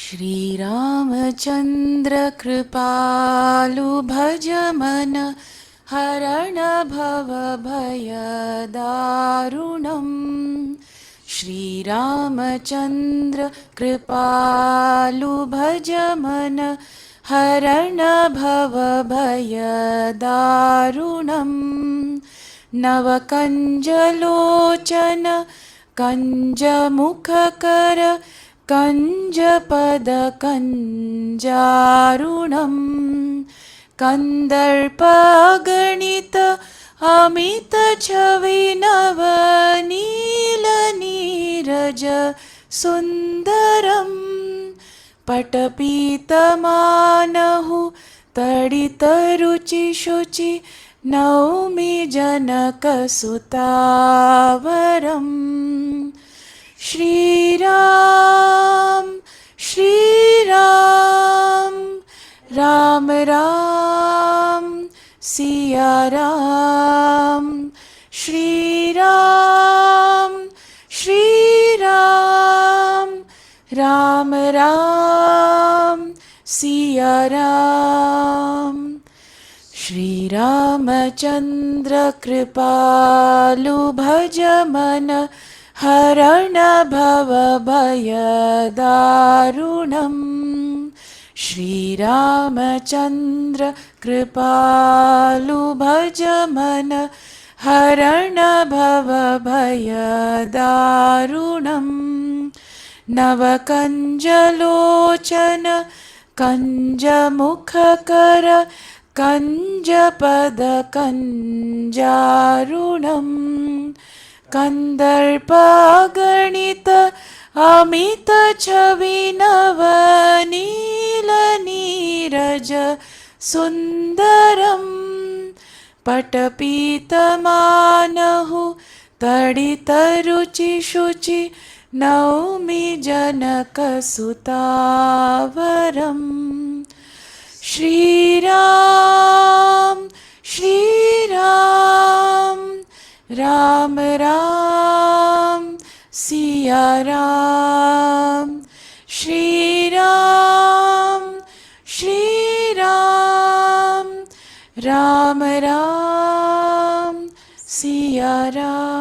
Shri Ramachandra Kripalu Bhajamana Harana Bhava Bhaya Darunam Shri Ramachandra Kripalu Bhajamana Harana Bhava Bhaya Darunam Navakanjalochana Kanjamukhakara Kanjapada-kanjarunam Kandarpa-ganita Amita-chavinava-nila-niraja Sundaram Patapita-manahu Tadita-ruchi-shuchi Naumi Janaka-sutavaram Shri Ram, Shri Ram, Ram Ram, Siya Ram, Shri Ram, Shri Ram, Ram Ram, Siya Ram. Shri Ramachandra Kripalu Bhajamana Harana Bhava Bhaya Darunam Shri Ramachandra Kripalu Bhajamana Harana Bhava Bhaya Darunam Navakanjalochana Kanjamukhakara Kanjapada-kanjarunam Kandarpa-ganita Amita-chavinava-nila-niraja Sundaram Patapita-manahu Tadita-ruchi-shuchi Naumi Janaka-sutavaram Shri Ram, Shri Ram, Ram Ram, Siya Ram, Shri Ram, Shri Ram, Ram Ram, Siya Ram.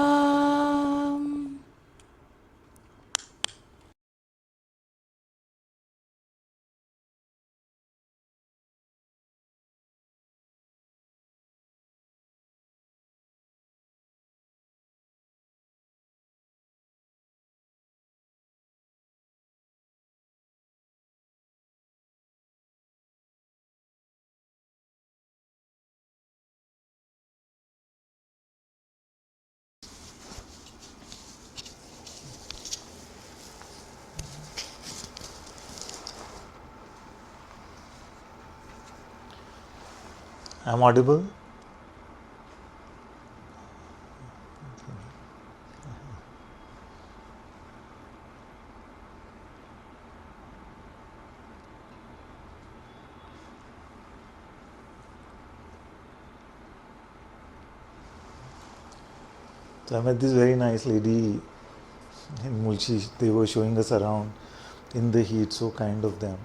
I'm audible? So I met this very nice lady in Mulchi. They were showing us around in the heat, so kind of them.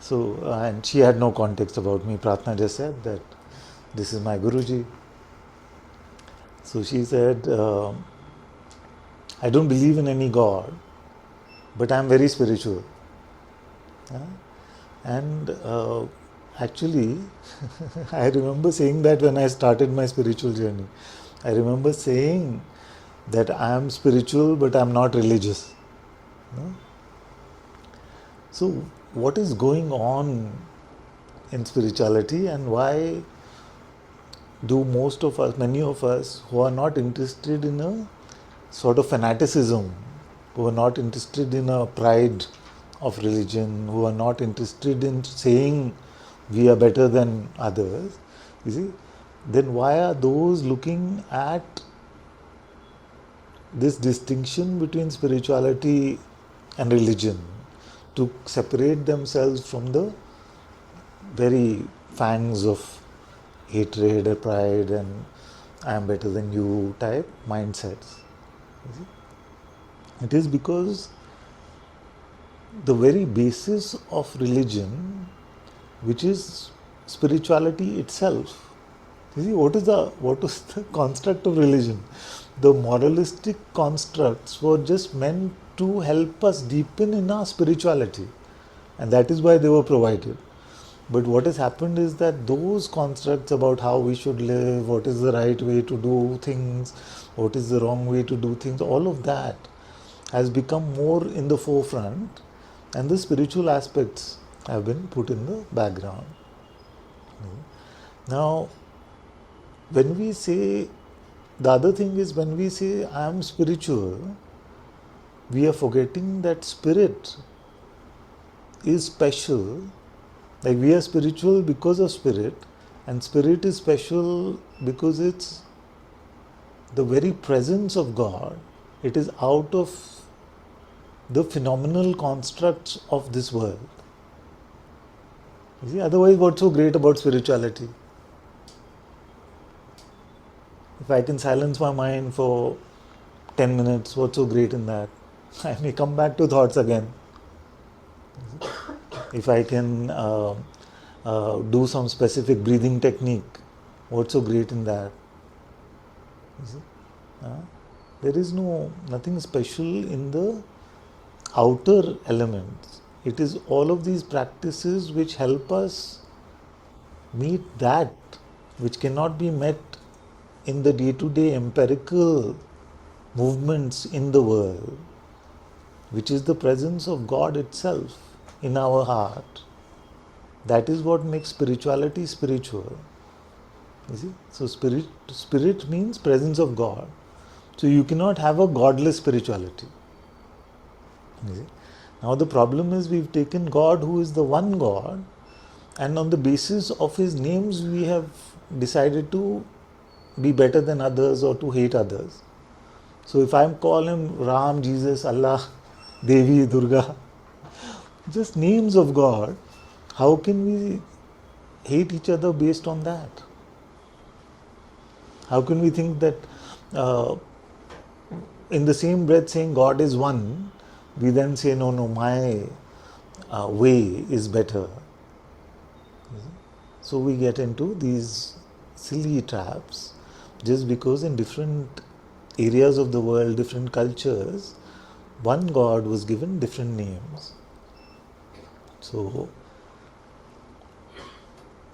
So, and she had no context about me. Pratna just said that this is my Guruji. So she said, I don't believe in any God, but I'm very spiritual. And actually, I remember saying that when I started my spiritual journey. I remember saying that I am spiritual, but I'm not religious. So, what is going on in spirituality, and why do most of us, many of us, who are not interested in a sort of fanaticism, who are not interested in a pride of religion, who are not interested in saying we are better than others, you see, then why are those looking at this distinction between spirituality and religion to separate themselves from the very fangs of hatred or pride and I am better than you type mindsets? It is because the very basis of religion, which is spirituality itself. You see, what is the construct of religion? The moralistic constructs were just meant to help us deepen in our spirituality, and that is why they were provided. But what has happened is that those constructs about how we should live, what is the right way to do things, what is the wrong way to do things, all of that has become more in the forefront, and the spiritual aspects have been put in the background. Now, when we say, the other thing is, when we say I am spiritual, we are forgetting that spirit is special. Like, we are spiritual because of spirit, and spirit is special because it's the very presence of God. It is out of the phenomenal constructs of this world. You see, otherwise, what's so great about spirituality? If I can silence my mind for 10 minutes, what's so great in that? I may come back to thoughts again. If I can do some specific breathing technique, what's so great in that? You see? There is nothing special in the outer elements. It is all of these practices which help us meet that which cannot be met in the day-to-day empirical movements in the world, which is the presence of God itself in our heart. That is what makes spirituality spiritual. You see? So spirit means presence of God. So you cannot have a godless spirituality. You see? Now the problem is, we've taken God, who is the one God, and on the basis of his names we have decided to be better than others or to hate others. So if I call him Ram, Jesus, Allah, Devi, Durga, just names of God, how can we hate each other based on that? How can we think that in the same breath saying God is one, we then say, no, my way is better. So we get into these silly traps just because in different areas of the world, different cultures, one God was given different names. So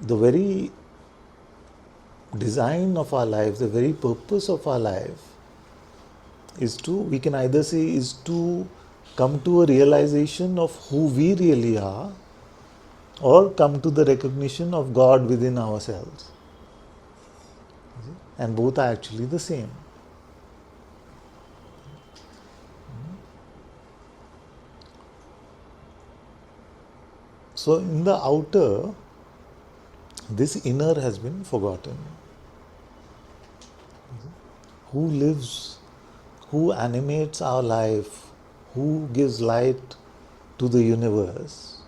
the very design of our life, the very purpose of our life is to, we can either say, is to come to a realization of who we really are, or come to the recognition of God within ourselves. And both are actually the same. So in the outer, this inner has been forgotten. Who lives, who animates our life, who gives light to the universe,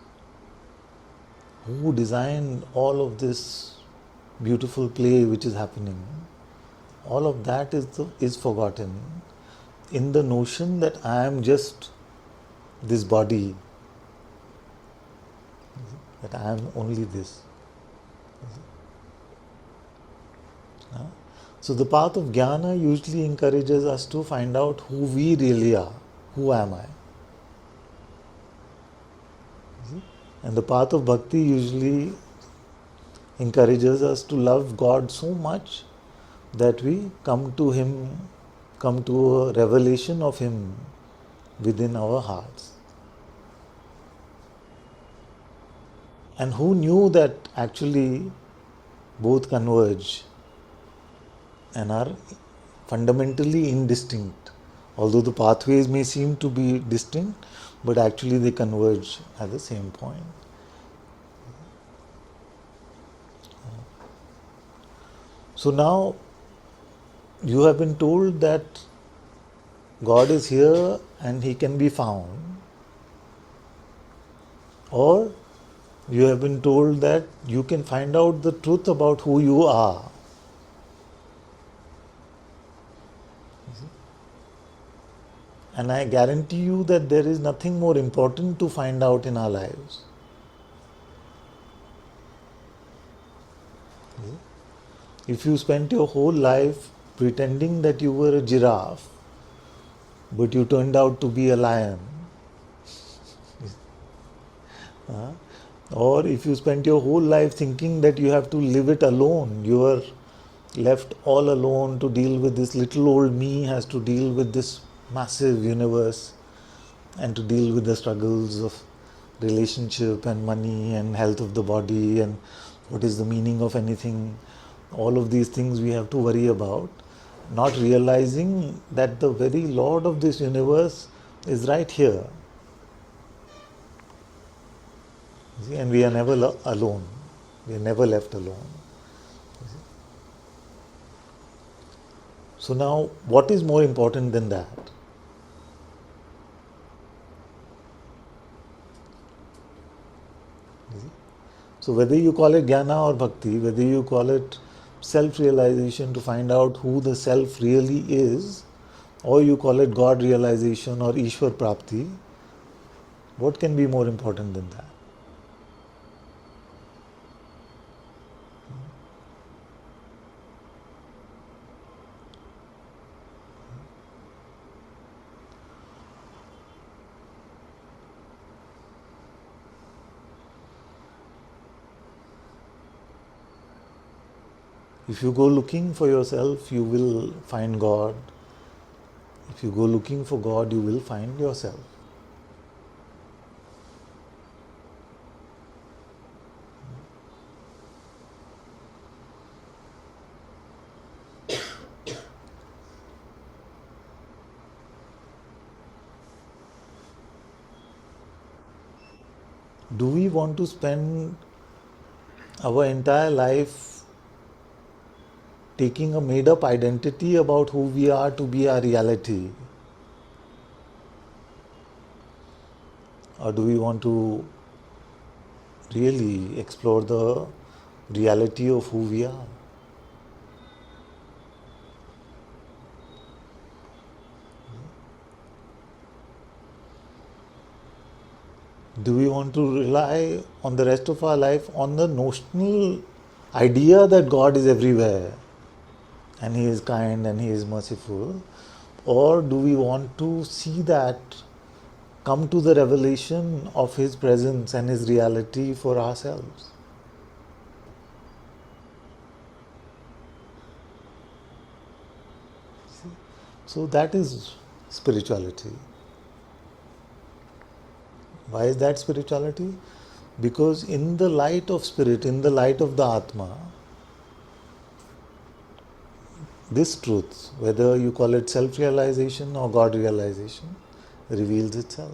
who designed all of this beautiful play which is happening, all of that is forgotten in the notion that I am just this body, that I am only this. So the path of jnana usually encourages us to find out who we really are. Who am I? And the path of bhakti usually encourages us to love God so much that we come to Him, come to a revelation of Him within our hearts. And who knew that actually both converge and are fundamentally indistinct? Although the pathways may seem to be distinct, but actually they converge at the same point. So now you have been told that God is here and He can be found, or you have been told that you can find out the truth about who you are. And I guarantee you that there is nothing more important to find out in our lives. If you spent your whole life pretending that you were a giraffe, but you turned out to be a lion, or if you spent your whole life thinking that you have to live it alone, you are left all alone to deal with this little old me, has to deal with this massive universe and to deal with the struggles of relationship and money and health of the body and what is the meaning of anything. All of these things we have to worry about, not realizing that the very Lord of this universe is right here. See, and we are never alone. We are never left alone. So now, what is more important than that? So whether you call it jnana or bhakti, whether you call it self-realization to find out who the self really is, or you call it God realization or Ishwar Prapti, what can be more important than that? If you go looking for yourself, you will find God. If you go looking for God, you will find yourself. Do we want to spend our entire life taking a made up identity about who we are to be our reality? Or do we want to really explore the reality of who we are? Do we want to rely on the rest of our life on the notional idea that God is everywhere and He is kind and He is merciful? Or do we want to see that, come to the revelation of His presence and His reality for ourselves? So that is spirituality. Why is that spirituality? Because in the light of spirit, in the light of the Atma, this truth, whether you call it self-realization or God realization, reveals itself.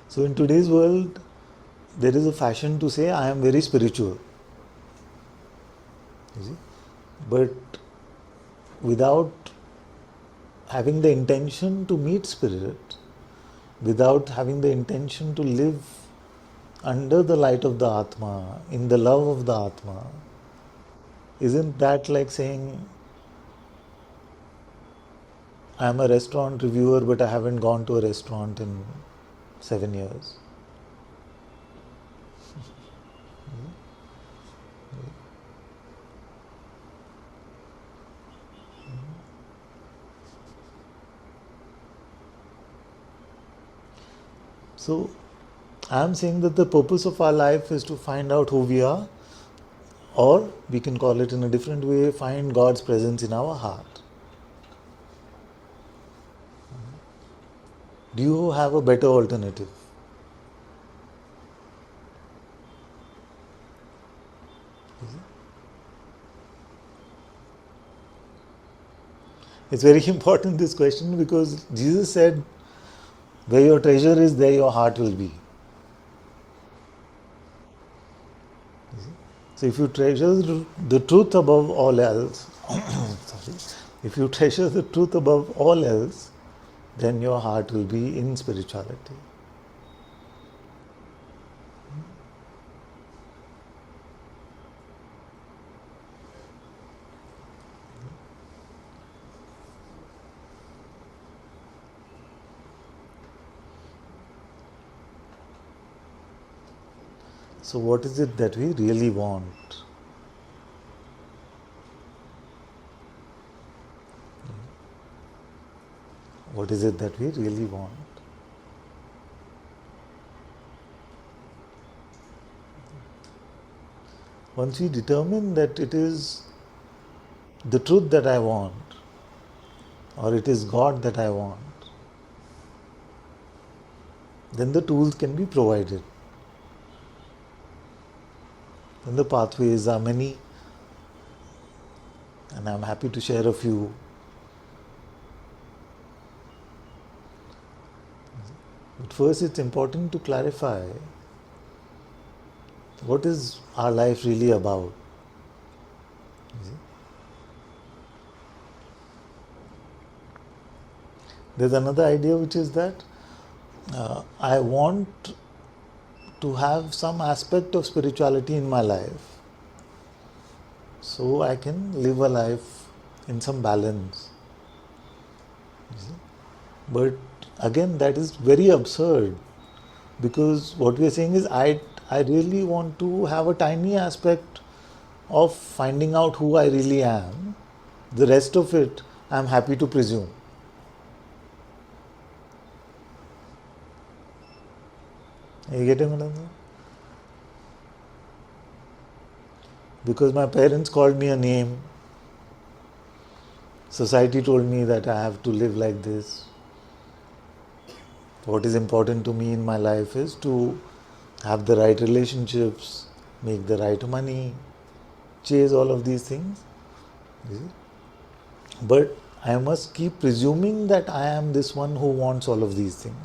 So in today's world, there is a fashion to say, I am very spiritual. You see? But without having the intention to meet spirit, without having the intention to live under the light of the Atma, in the love of the Atma, isn't that like saying, I am a restaurant reviewer but I haven't gone to a restaurant in 7 years? So I am saying that the purpose of our life is to find out who we are, or we can call it in a different way, find God's presence in our heart. Do you have a better alternative? It's very important, this question, because Jesus said, where your treasure is, there your heart will be. So if you treasure the truth above all else, sorry, if you treasure the truth above all else, then your heart will be in spirituality. So what is it that we really want? What is it that we really want? Once we determine that it is the truth that I want, or it is God that I want, then the tools can be provided. Then the pathways are many, and I'm happy to share a few. But first, it's important to clarify what is our life really about. You see? There's another idea which is that I want to have some aspect of spirituality in my life so I can live a life in some balance. You see? But again, that is very absurd, because what we are saying is I really want to have a tiny aspect of finding out who I really am. The rest of it I am happy to presume. Are you getting what I'm saying? Because my parents called me a name, society told me that I have to live like this. What is important to me in my life is to have the right relationships, make the right money, chase all of these things. You see? But I must keep presuming that I am this one who wants all of these things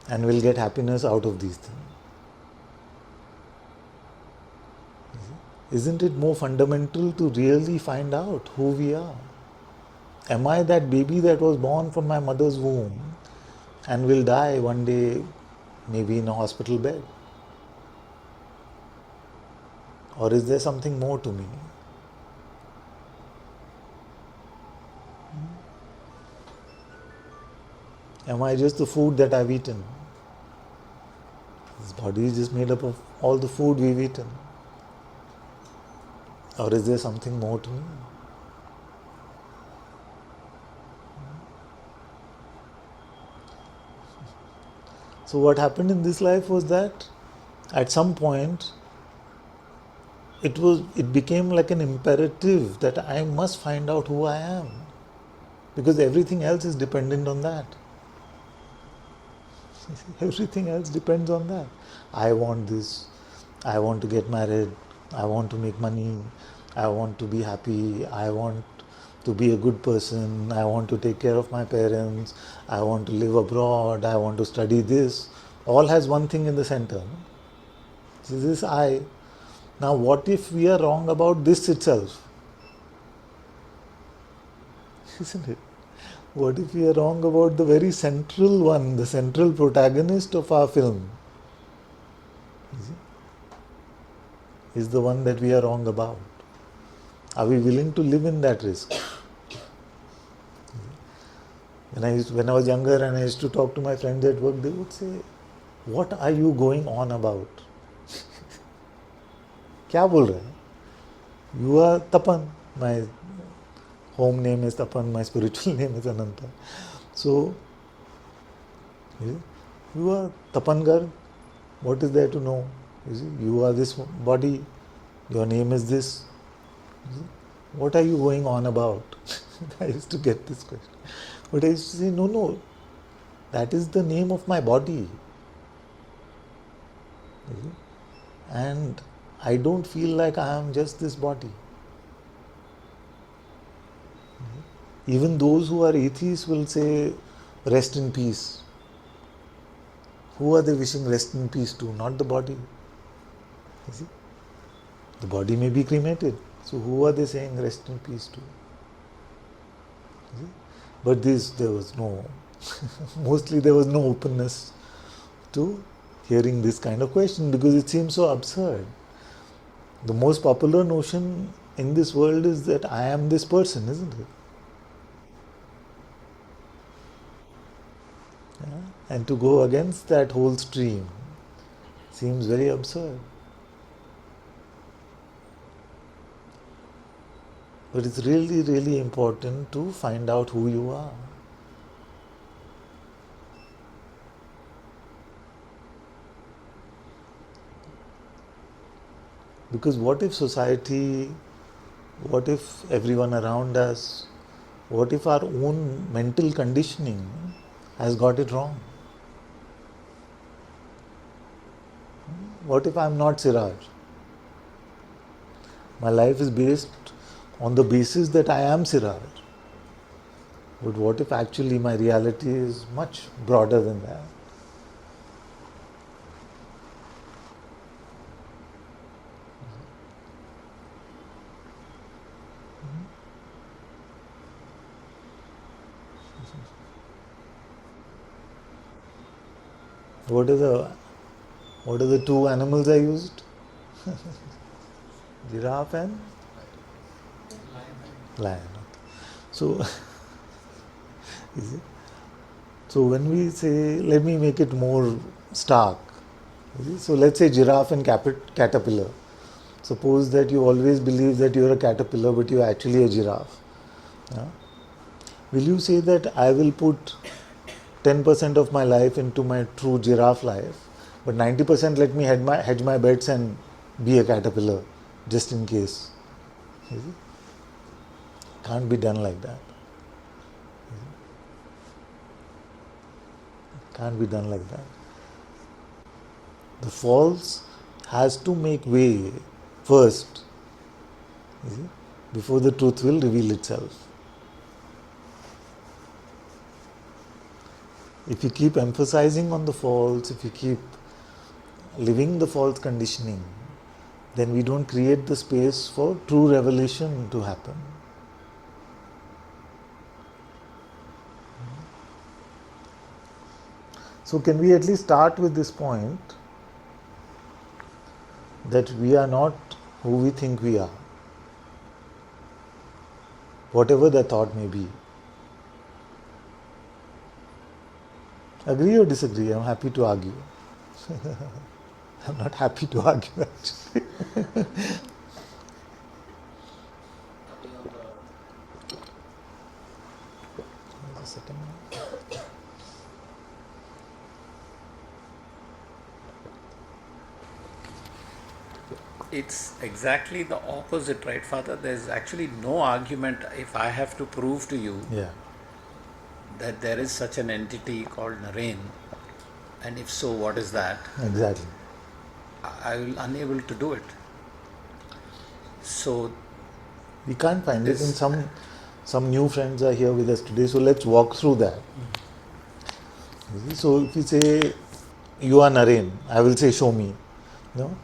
and will get happiness out of these things. Isn't it more fundamental to really find out who we are? Am I that baby that was born from my mother's womb and will die one day, maybe in a hospital bed? Or is there something more to me? Am I just the food that I've eaten? This body is just made up of all the food we've eaten. Or is there something more to me? So what happened in this life was that at some point it became like an imperative that I must find out who I am, because everything else is dependent on that. Everything else depends on that. I want this, I want to get married, I want to make money, I want to be happy, I want to be a good person, I want to take care of my parents, I want to live abroad, I want to study this. All has one thing in the center. This is I. Now what if we are wrong about this itself? Isn't it? What if we are wrong about the very central one, the central protagonist of our film? Is the one that we are wrong about. Are we willing to live in that risk? When I was younger and I used to talk to my friends at work, they would say, "What are you going on about?" क्या बोल रहे हैं? You are Tapan. My home name is Tapan. My spiritual name is Ananta. So, you are Tapangar. What is there to know? You are this body. Your name is this. What are you going on about? I used to get this question. But I used to say, no. That is the name of my body. And I don't feel like I am just this body. Even those who are atheists will say, rest in peace. Who are they wishing rest in peace to? Not the body. You see? The body may be cremated. So who are they saying rest in peace to? You see? But there was no Mostly there was no openness to hearing this kind of question because it seems so absurd. The most popular notion in this world is that I am this person, isn't it? Yeah? And to go against that whole stream seems very absurd. But it's really, really important to find out who you are. Because what if society, what if everyone around us, what if our own mental conditioning has got it wrong? What if I'm not Siraj? My life is based on the basis that I am Siraj. But what if actually my reality is much broader than that? What are the two animals I used? Giraffe and lion. So, is it? So when we say, let me make it more stark. So let's say giraffe and caterpillar. Suppose that you always believe that you're a caterpillar, but you're actually a giraffe. Yeah? Will you say that I will put 10% of my life into my true giraffe life, but 90% let me hedge my bets and be a caterpillar, just in case? Is it? Can't be done like that. Can't be done like that. The false has to make way first, you see, before the truth will reveal itself. If you keep emphasizing on the false, if you keep living the false conditioning, then we don't create the space for true revelation to happen. So can we at least start with this point that we are not who we think we are, whatever the thought may be. Agree or disagree? I'm happy to argue. I'm not happy to argue actually. It's exactly the opposite, right, Father? There's actually no argument if I have to prove to you Yeah, that there is such an entity called Naren, and if so, what is that? exactly. I will unable to do it. So We can't find it. this And some new friends are here with us today, so let's walk through that. You see, so if you say you are Naren, I will say show me. No?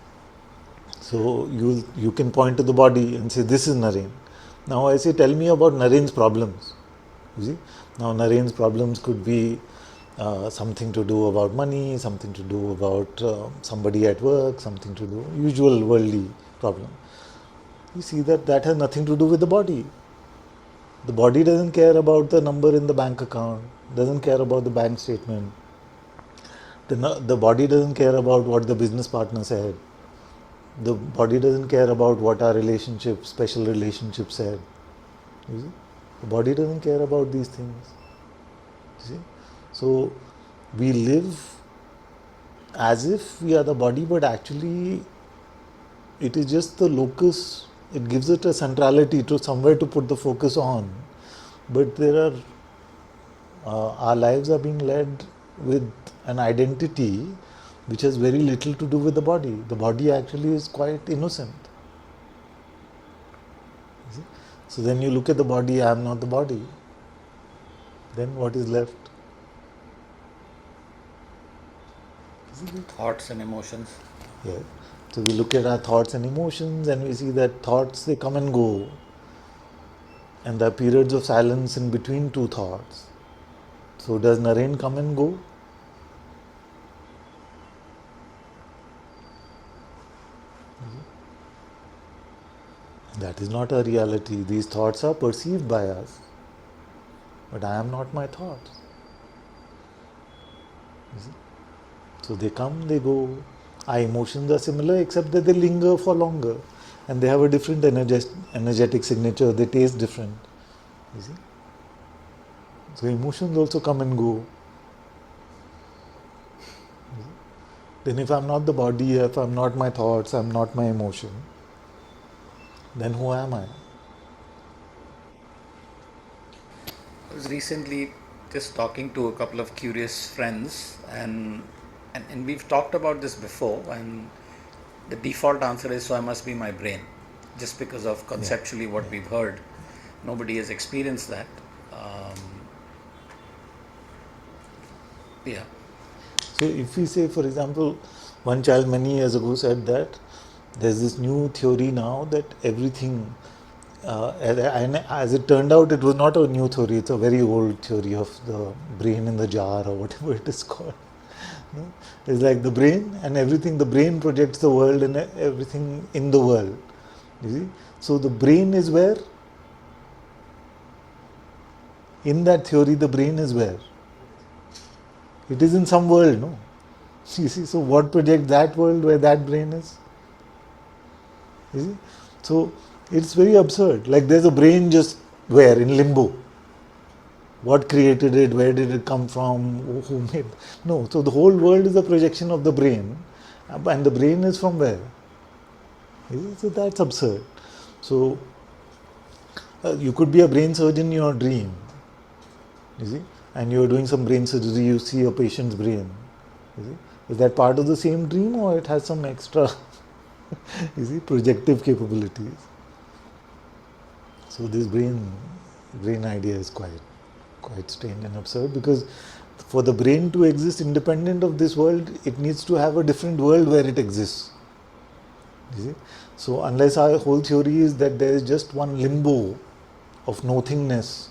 So you can point to the body and say this is Naren. Now I say tell me about Naren's problems. You see? Now Naren's problems could be something to do about money, something to do about somebody at work, something to do usual worldly problem. You see that has nothing to do with the body. The body doesn't care about the number in the bank account, doesn't care about the bank statement. The body doesn't care about what the business partner said. The body doesn't care about what our relationship, special relationship said. You see? The body doesn't care about these things. You see? So we live as if we are the body, but actually it is just the locus. It gives it a centrality to somewhere to put the focus on. But our lives are being led with an identity which has very little to do with the body. The body actually is quite innocent. You see? So then you look at the body, I am not the body. Then what is left? thoughts and emotions. Yeah. So we look at our thoughts and emotions and we see that thoughts, they come and go. And there are periods of silence in between two thoughts. So does Naren come and go? That is not a reality. These thoughts are perceived by us. But I am not my thoughts. You see? So they come, they go. Our emotions are similar except that they linger for longer. And they have a different energetic signature. They taste different. You see? So emotions also come and go. Then if I'm not the body, if I'm not my thoughts, I'm not my emotion, then who am I? I was recently just talking to a couple of curious friends, and we've talked about this before, and the default answer is, so I must be my brain, just because of conceptually what we've heard. Nobody has experienced that. Yeah. So if we say, for example, one child many years ago said that there's this new theory now that everything, and as it turned out, it was not a new theory, it's a very old theory of the brain in the jar or whatever it is called. No? It's like the brain and everything, the brain projects the world and everything in the world. You see? So the brain is where? In that theory, the brain is where? It is in some world, no? You see, so what projects that world where that brain is? You see? So it's very absurd. Like there's a brain just where? In limbo. What created it? Where did it come from? Who made? No. So the whole world is a projection of the brain, and the brain is from where? You see? So that's absurd. So you could be a brain surgeon in your dream. You see, and you're doing some brain surgery. You see a patient's brain. You see, is that part of the same dream or it has some extra? You see, projective capabilities. So this brain idea is quite strange and absurd, because for the brain to exist independent of this world, it needs to have a different world where it exists. You see? So unless our whole theory is that there is just one limbo of nothingness,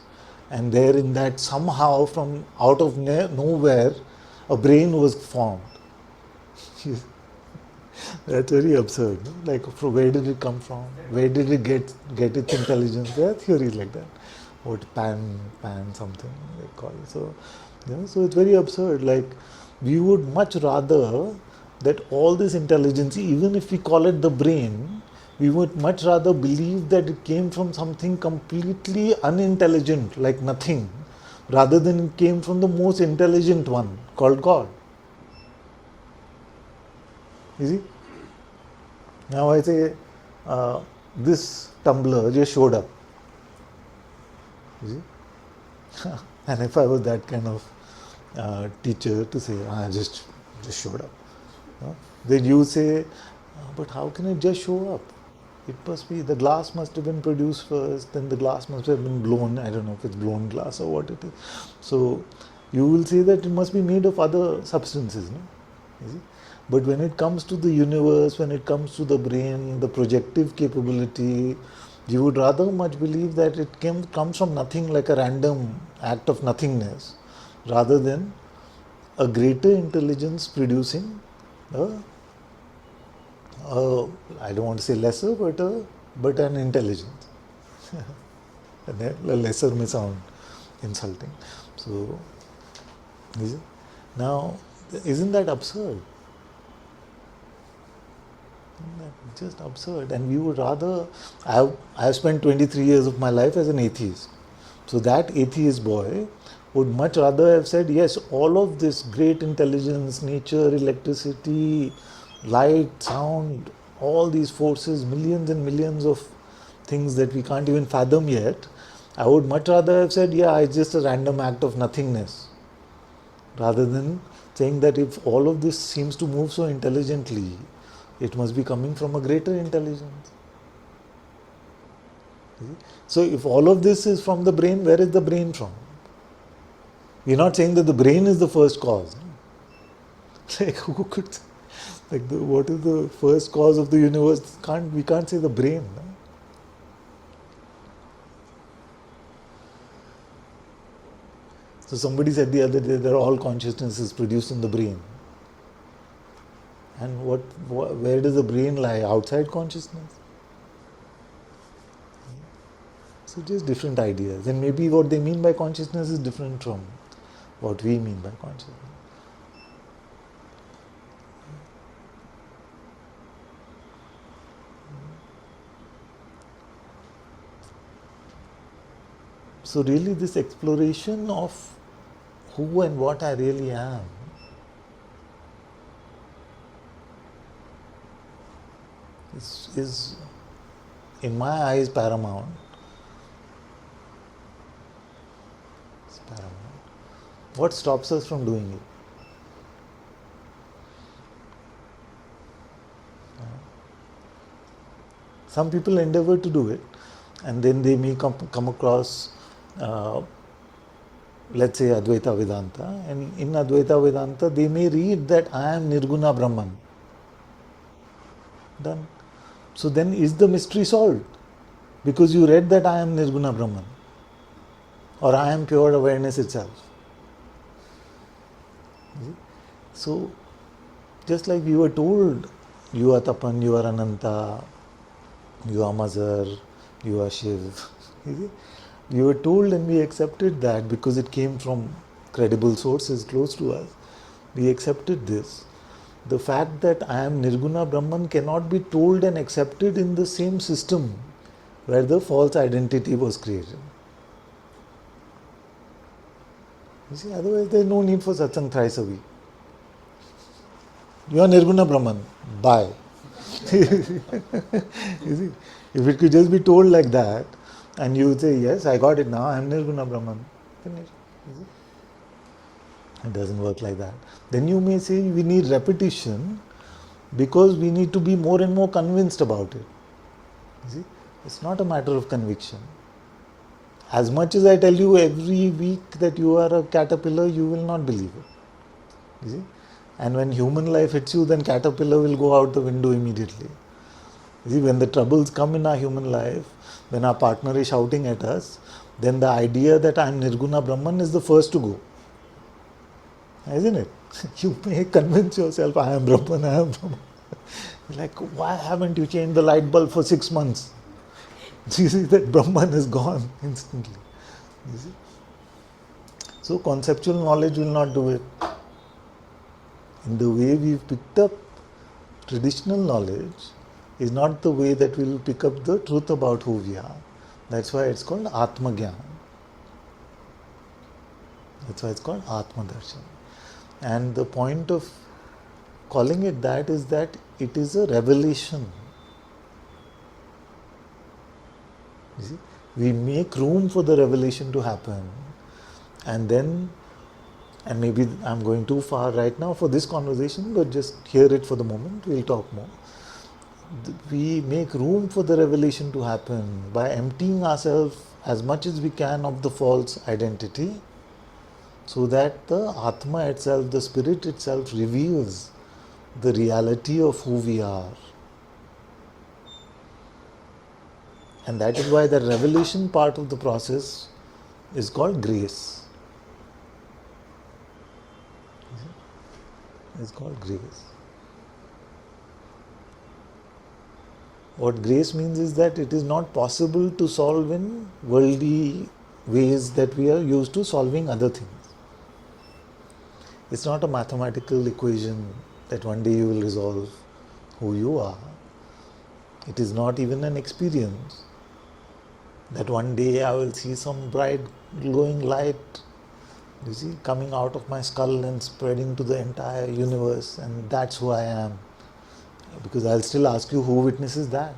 and there in that somehow from out of nowhere a brain was formed. That's very absurd. No? Like, from where did it come from? Where did it get its intelligence? There are theories like that. What pan something they call it. So, so it's very absurd. Like, we would much rather that all this intelligence, even if we call it the brain, we would much rather believe that it came from something completely unintelligent, like nothing, rather than it came from the most intelligent one called God. You see? Now I say, this tumbler just showed up. You see? And if I was that kind of teacher to say, just showed up. Then you say, but how can it just show up? It must be, the glass must have been produced first, then the glass must have been blown. I don't know if it's blown glass or what it is. So you will say that it must be made of other substances. No? You see? But when it comes to the universe, when it comes to the brain, the projective capability, you would rather much believe that it comes from nothing, like a random act of nothingness, rather than a greater intelligence producing I don't want to say lesser, but an intelligence. And then lesser may sound insulting. So, now, isn't that absurd? Just absurd. And we would rather, I have spent 23 years of my life as an atheist. So that atheist boy would much rather have said, yes, all of this great intelligence, nature, electricity, light, sound, all these forces, millions and millions of things that we can't even fathom yet, I would much rather have said, yeah, it's just a random act of nothingness, rather than saying that if all of this seems to move so intelligently, it must be coming from a greater intelligence. So if all of this is from the brain, where is the brain from? We're not saying that the brain is the first cause. Like, who could, like, what is the first cause of the universe? We can't say the brain. No? So somebody said the other day that all consciousness is produced in the brain. And where does the brain lie? Outside consciousness? So just different ideas. And maybe what they mean by consciousness is different from what we mean by consciousness. So really this exploration of who and what I really am is in my eyes paramount. It's paramount. What stops us from doing it? Some people endeavor to do it, and then they may come across, let's say, Advaita Vedanta, and in Advaita Vedanta, they may read that I am Nirguna Brahman. Done. So then is the mystery solved? Because you read that I am Nirguna Brahman, or I am pure awareness itself. So, just like we were told, you are Tapan, you are Ananta, you are Mazar, you are Shiv. We were told and we accepted that because it came from credible sources close to us. We accepted this. The fact that I am Nirguna Brahman cannot be told and accepted in the same system where the false identity was created. You see, otherwise there is no need for satsang thrice a week. You are Nirguna Brahman. Bye. You see, if it could just be told like that, and you would say, yes, I got it now, I am Nirguna Brahman. Finish. It doesn't work like that. Then you may say we need repetition because we need to be more and more convinced about it. You see, it's not a matter of conviction. As much as I tell you every week that you are a caterpillar, you will not believe it. You see? And when human life hits you, then caterpillar will go out the window immediately. You see, when the troubles come in our human life, when our partner is shouting at us, then the idea that I am Nirguna Brahman is the first to go. Isn't it? You may convince yourself, I am Brahman, I am Brahman. Like, why haven't you changed the light bulb for 6 months? You see that Brahman is gone instantly. You see? So conceptual knowledge will not do it. In the way we've picked up traditional knowledge is not the way that we'll pick up the truth about who we are. That's why it's called Atma Gyan. That's why it's called Atma Darshan. And the point of calling it that is that it is a revelation. You see? We make room for the revelation to happen, and then, and maybe I'm going too far right now for this conversation, but just hear it for the moment, we'll talk more. We make room for the revelation to happen by emptying ourselves as much as we can of the false identity, so that the Atma itself, the spirit itself, reveals the reality of who we are. And that is why the revelation part of the process is called grace. It's called grace. What grace means is that it is not possible to solve in worldly ways that we are used to solving other things. It's not a mathematical equation that one day you will resolve who you are. It is not even an experience that one day I will see some bright glowing light, you see, coming out of my skull and spreading to the entire universe, and that's who I am. Because I'll still ask you, who witnesses that?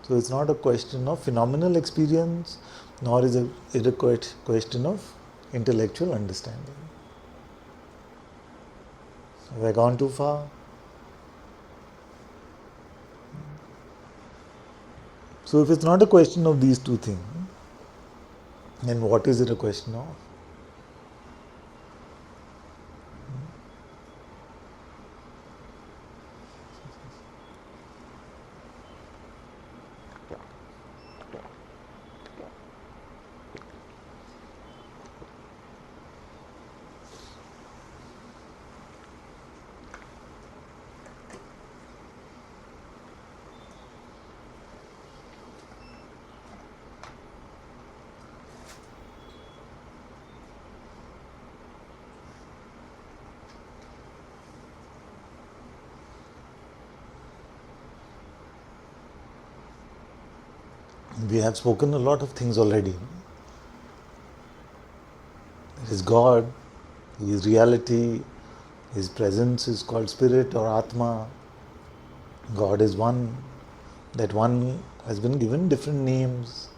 So it's not a question of phenomenal experience, nor is it a question of intellectual understanding. Have I gone too far? So if it's not a question of these two things, then what is it a question of? We have spoken a lot of things already. There is God, He is reality, His presence is called Spirit or Atma. God is one. That one has been given different names.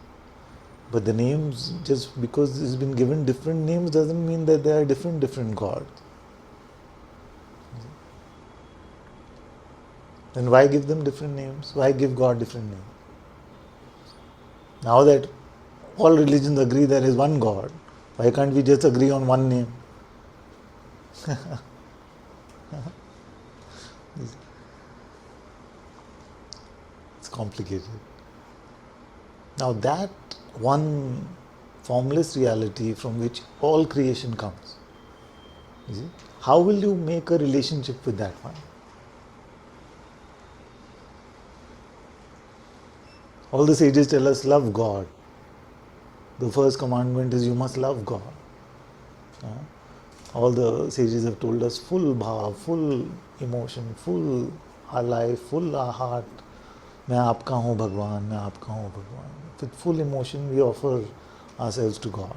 But the names, just because it's been given different names, doesn't mean that they are different gods. Then why give them different names? Why give God different names? Now that all religions agree there is one God, why can't we just agree on one name? It's complicated. Now that one formless reality from which all creation comes, you see, how will you make a relationship with that one? All the sages tell us love God. The first commandment is you must love God. All the sages have told us full bhav, full emotion, full our life, full our heart. मैं आपका हूँ भगवान, मैं आपका हूँ भगवान. With full emotion we offer ourselves to God.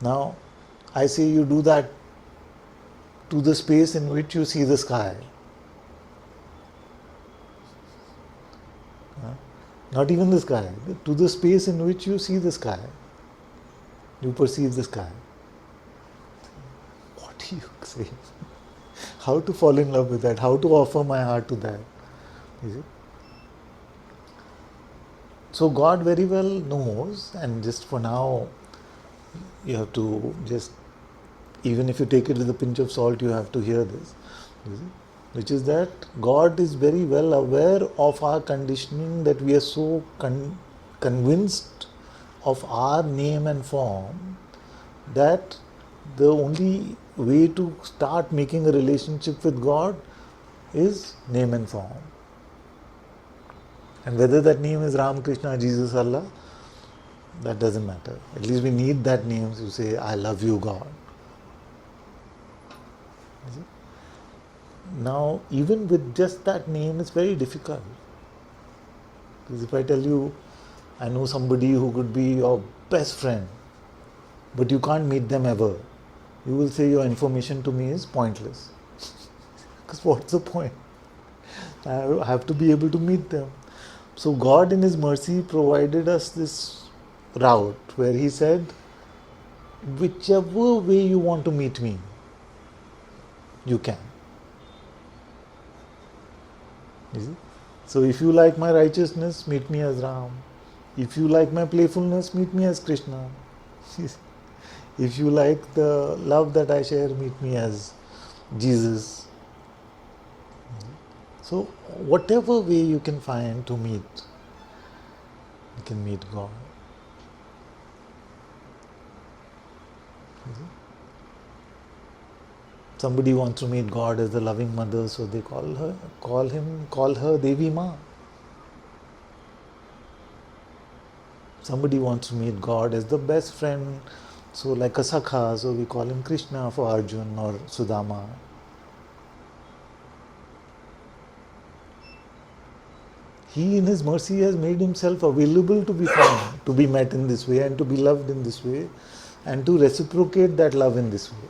Now, I say you do that to the space in which you see the sky. Not even the sky, to the space in which you see the sky. You perceive the sky. What do you say? How to fall in love with that? How to offer my heart to that? Is it? So God very well knows, and just for now, you have to just, even if you take it with a pinch of salt, you have to hear this. You see? Which is that God is very well aware of our conditioning, that we are so convinced of our name and form that the only way to start making a relationship with God is name and form. And whether that name is Ram, Krishna, Jesus, Allah, that doesn't matter. At least we need that name to say, I love you, God. Now, even with just that name, it's very difficult. Because if I tell you, I know somebody who could be your best friend, but you can't meet them ever, you will say your information to me is pointless. Because what's the point? I have to be able to meet them. So God in His mercy provided us this route where He said, whichever way you want to meet me, you can. You see? So if you like my righteousness, meet me as Ram. If you like my playfulness, meet me as Krishna. If you like the love that I share, meet me as Jesus. So whatever way you can find to meet, you can meet God. Somebody wants to meet God as the loving mother, so they call her Devi Ma. Somebody wants to meet God as the best friend, so like a Sakha, so we call him Krishna for Arjun or Sudama. He in His mercy has made Himself available to be found, to be met in this way and to be loved in this way and to reciprocate that love in this way.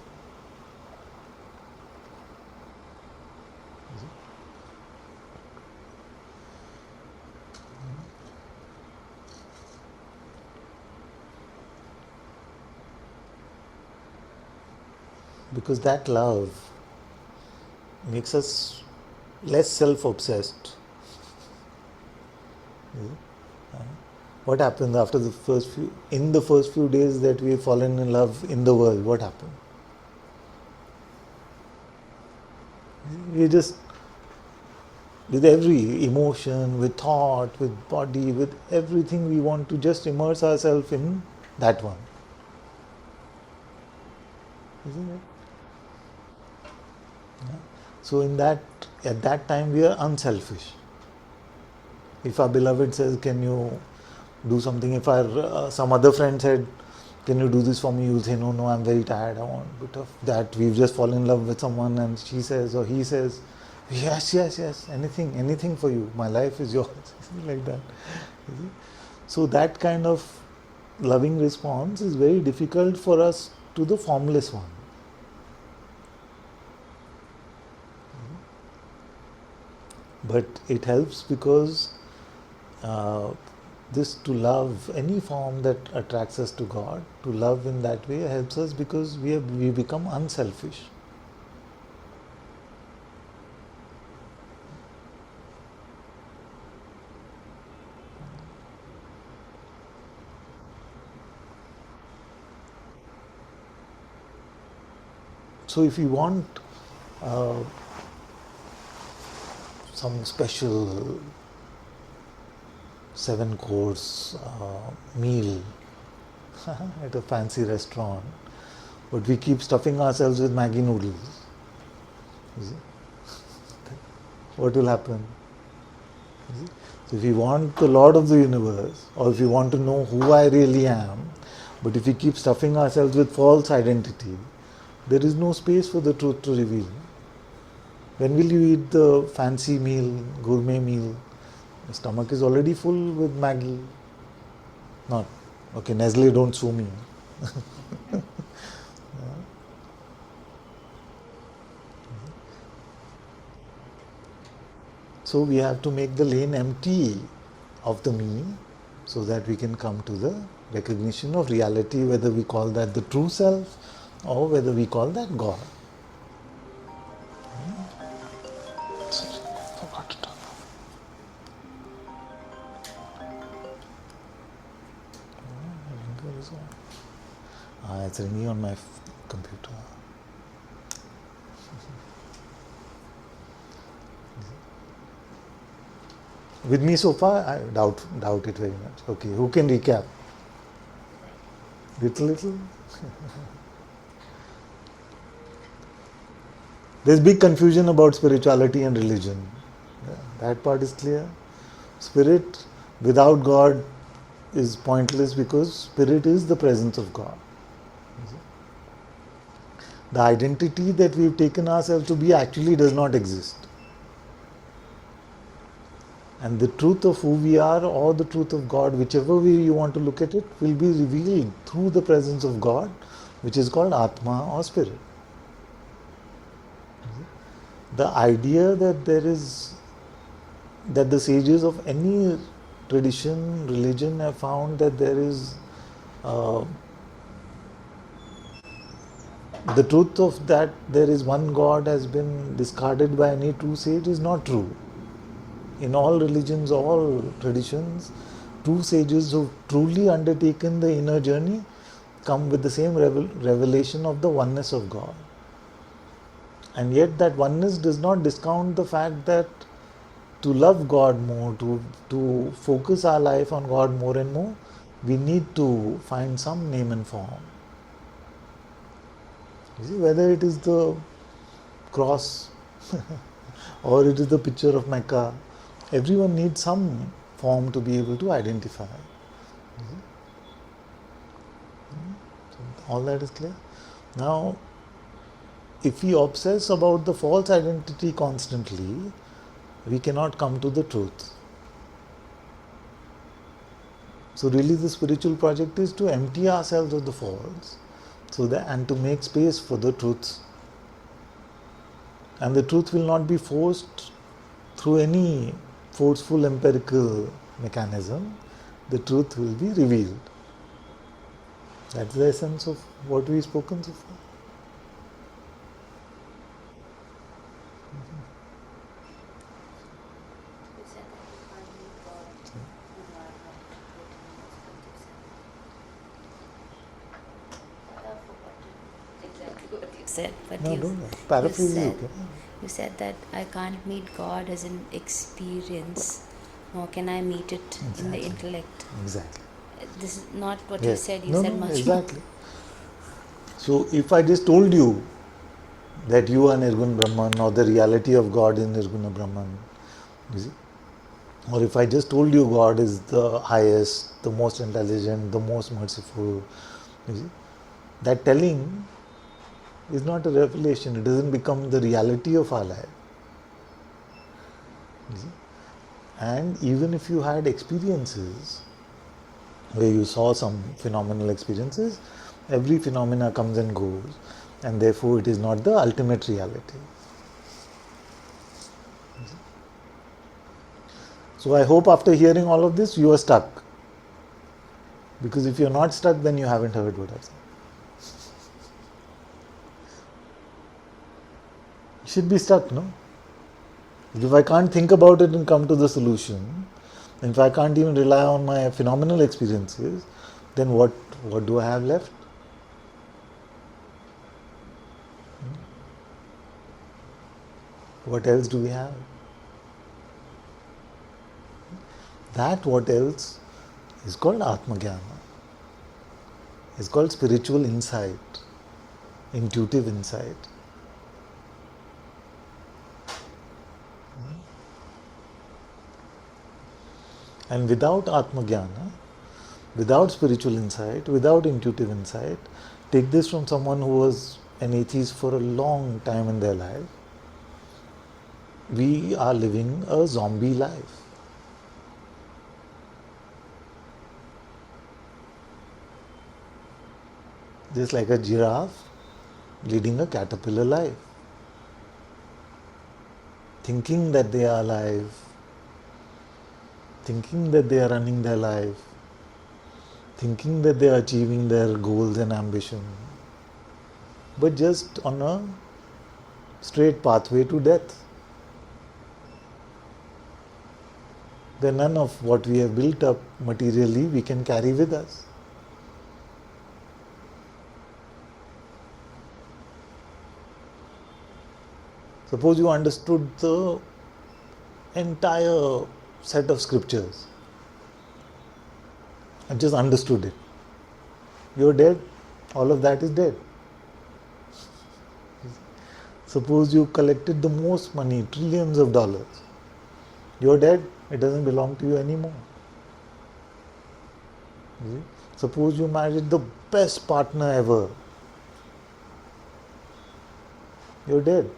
Because that love makes us less self-obsessed. What happened after the first few days that we've fallen in love in the world? What happened? We just, with every emotion, with thought, with body, with everything, we want to just immerse ourselves in that one. Isn't it? Yeah. So at that time we are unselfish. If our beloved says, can you do something? If our some other friend said, can you do this for me? You'll say, no, I'm very tired. I want a bit of that. We've just fallen in love with someone and she says or he says, Yes, yes, yes, anything for you. My life is yours. Like that. You see? So that kind of loving response is very difficult for us to the formless one. But it helps because uh, this to love any form that attracts us to God, to love in that way helps us because we become unselfish. So if you want uh, some special 7 course meal at a fancy restaurant, but we keep stuffing ourselves with Maggi noodles, you see, what will happen? You see? So if you want the Lord of the universe, or if you want to know who I really am, but if we keep stuffing ourselves with false identity, there is no space for the truth to reveal. When will you eat the fancy meal, gourmet meal? The stomach is already full with Maggi. Not. Okay, Nestle, don't sue me. So we have to make the lane empty of the me so that we can come to the recognition of reality, whether we call that the true self or whether we call that God. Sorry, forgot to turn off. Blinker is on. It's ringing on my computer. With me so far, I doubt it very much. Okay, who can recap? Little. There's big confusion about spirituality and religion. Yeah, that part is clear. Spirit without God is pointless because spirit is the presence of God. The identity that we've taken ourselves to be actually does not exist. And the truth of who we are or the truth of God, whichever way you want to look at it, will be revealed through the presence of God, which is called Atma or Spirit. The idea that that the sages of any tradition, religion have found that there is uh, the truth of that there is one God has been discarded by any true sage is not true. In all religions, all traditions, true sages who've truly undertaken the inner journey come with the same revelation of the oneness of God. And yet that oneness does not discount the fact that to love God more, to focus our life on God more and more, we need to find some name and form. You see, whether it is the cross or it is the picture of Mecca, everyone needs some form to be able to identify. So all that is clear. Now, if we obsess about the false identity constantly, we cannot come to the truth. So really the spiritual project is to empty ourselves of the false and to make space for the truth. And the truth will not be forced through any forceful empirical mechanism. The truth will be revealed. That's the essence of what we've spoken so far. Said, but No, you, don't worry. Paraphrase is okay. you said that I can't meet God as an experience, nor can I meet it in the intellect. Exactly. This is not what Yes. you said. You No, said no, much exactly. So if I just told you that you are Nirgun Brahman or the reality of God is Nirguna Brahman, you see, or if I just told you God is the highest, the most intelligent, the most merciful, you see, that telling is not a revelation. It doesn't become the reality of our life. You see? And even if you had experiences where you saw some phenomenal experiences, every phenomena comes and goes, and therefore it is not the ultimate reality. So I hope after hearing all of this, you are stuck. Because if you're not stuck, then you haven't heard what I've said. You should be stuck, no? If I can't think about it and come to the solution, and if I can't even rely on my phenomenal experiences, then what do I have left? What else do we have? That what else is called Atma-Jnana. It's called spiritual insight, intuitive insight. And without Atma-Jnana, without spiritual insight, without intuitive insight, take this from someone who was an atheist for a long time in their life, we are living a zombie life. Just like a giraffe leading a caterpillar life, thinking that they are alive, thinking that they are running their life, thinking that they are achieving their goals and ambition, but just on a straight pathway to death. Then none of what we have built up materially we can carry with us. Suppose you understood the entire set of scriptures and just understood it. You're dead, all of that is dead. Suppose you collected the most money, trillions of dollars. You're dead, it doesn't belong to you anymore. You see? Suppose you married the best partner ever. You're dead.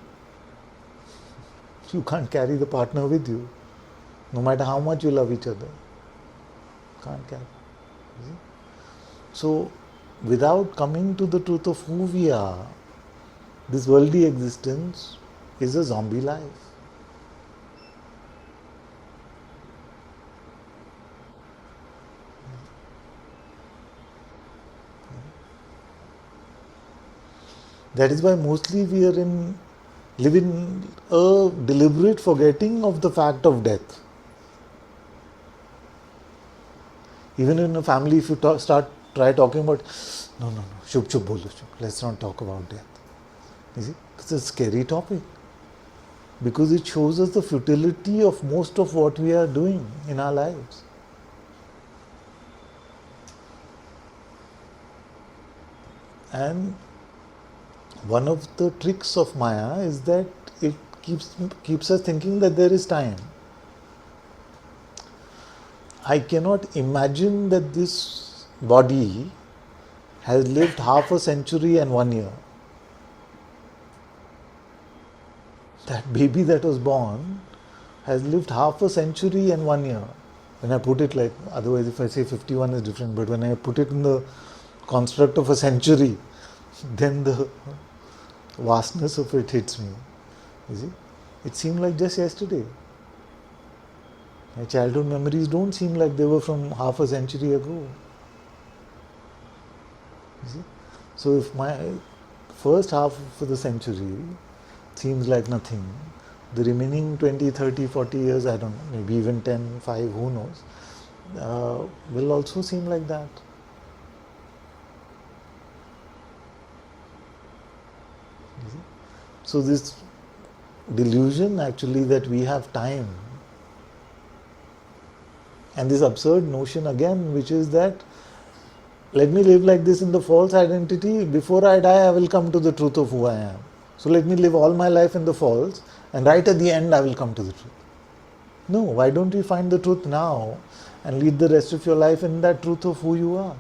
You can't carry the partner with you, no matter how much you love each other. Can't carry. You see? So, without coming to the truth of who we are, this worldly existence is a zombie life. That is why mostly we are live in a deliberate forgetting of the fact of death. Even in a family, if you try talking about, no, chup bolo, chup, let's not talk about death. You see, it's a scary topic because it shows us the futility of most of what we are doing in our lives. And one of the tricks of Maya is that it keeps us thinking that there is time. I cannot imagine that this body has lived half a century and 1 year. That baby that was born has lived half a century and 1 year. When I put it like, otherwise if I say 51 is different, but when I put it in the construct of a century, then the vastness of it hits me. You see, it seemed like just yesterday. My childhood memories don't seem like they were from half a century ago. You see? So if my first half of the century seems like nothing, the remaining 20, 30, 40 years, I don't know, maybe even 10, 5, who knows, will also seem like that. You see? So this delusion actually that we have time, and this absurd notion again, which is that let me live like this in the false identity, before I die I will come to the truth of who I am. So let me live all my life in the false, and right at the end I will come to the truth. No, why don't you find the truth now and lead the rest of your life in that truth of who you are,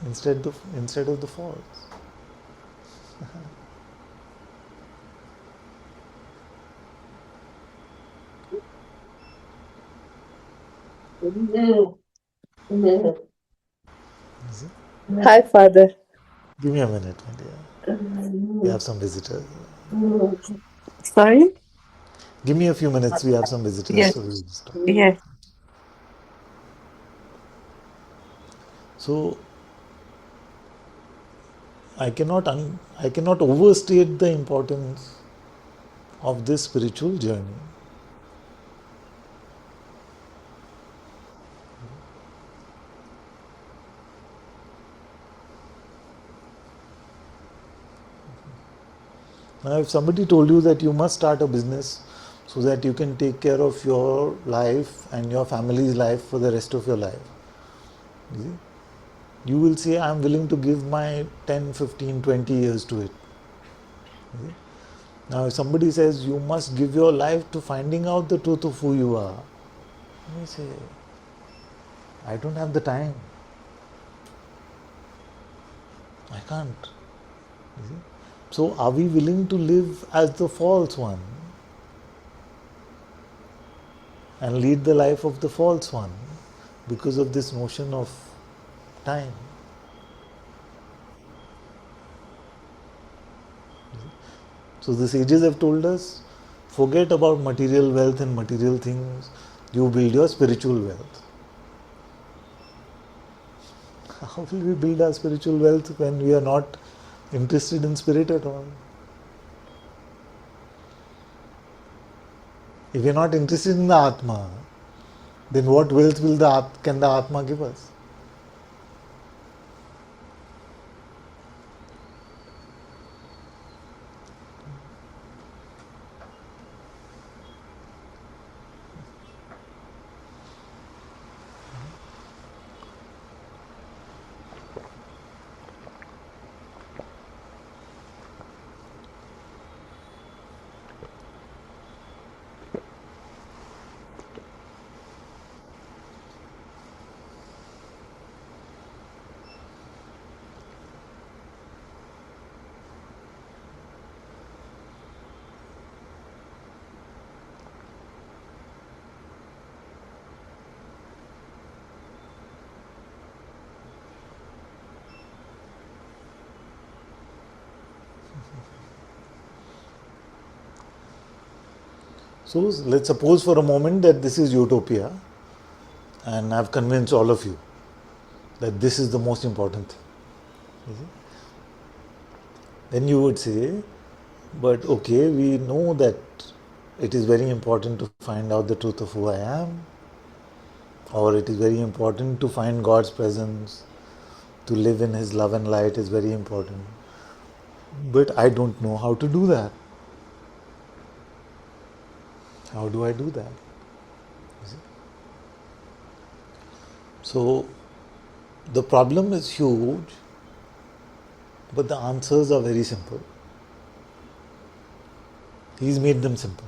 instead of the false. Hi, Father. Give me a minute, my dear. We have some visitors. Sorry? Give me a few minutes. We have some visitors. Yes, So, we'll start. yes. So I cannot overstate the importance of this spiritual journey. Now, if somebody told you that you must start a business so that you can take care of your life and your family's life for the rest of your life, you see, you will say, I'm willing to give my 10, 15, 20 years to it. You see. Now, if somebody says you must give your life to finding out the truth of who you are, you say, I don't have the time. I can't. You see. So, are we willing to live as the false one and lead the life of the false one because of this notion of time? So the sages have told us, forget about material wealth and material things, you build your spiritual wealth. How will we build our spiritual wealth when we are not interested in spirit at all? If we are not interested in the Atma, then what wealth will can the Atma give us? So let's suppose for a moment that this is utopia and I've convinced all of you that this is the most important thing. You see? Then you would say, but okay, we know that it is very important to find out the truth of who I am, or it is very important to find God's presence, to live in His love and light is very important. But I don't know how to do that. How do I do that? You see? So the problem is huge, but the answers are very simple. He's made them simple.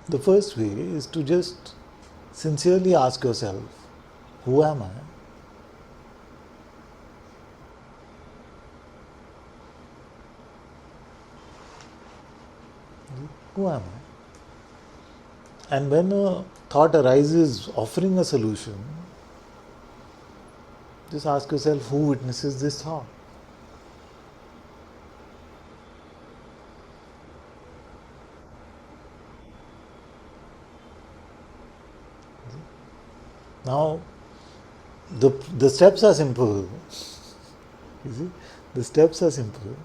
The first way is to just sincerely ask yourself, who am I? Who am I? And when a thought arises offering a solution, just ask yourself, who witnesses this thought? Now, the steps are simple. You see, the steps are simple.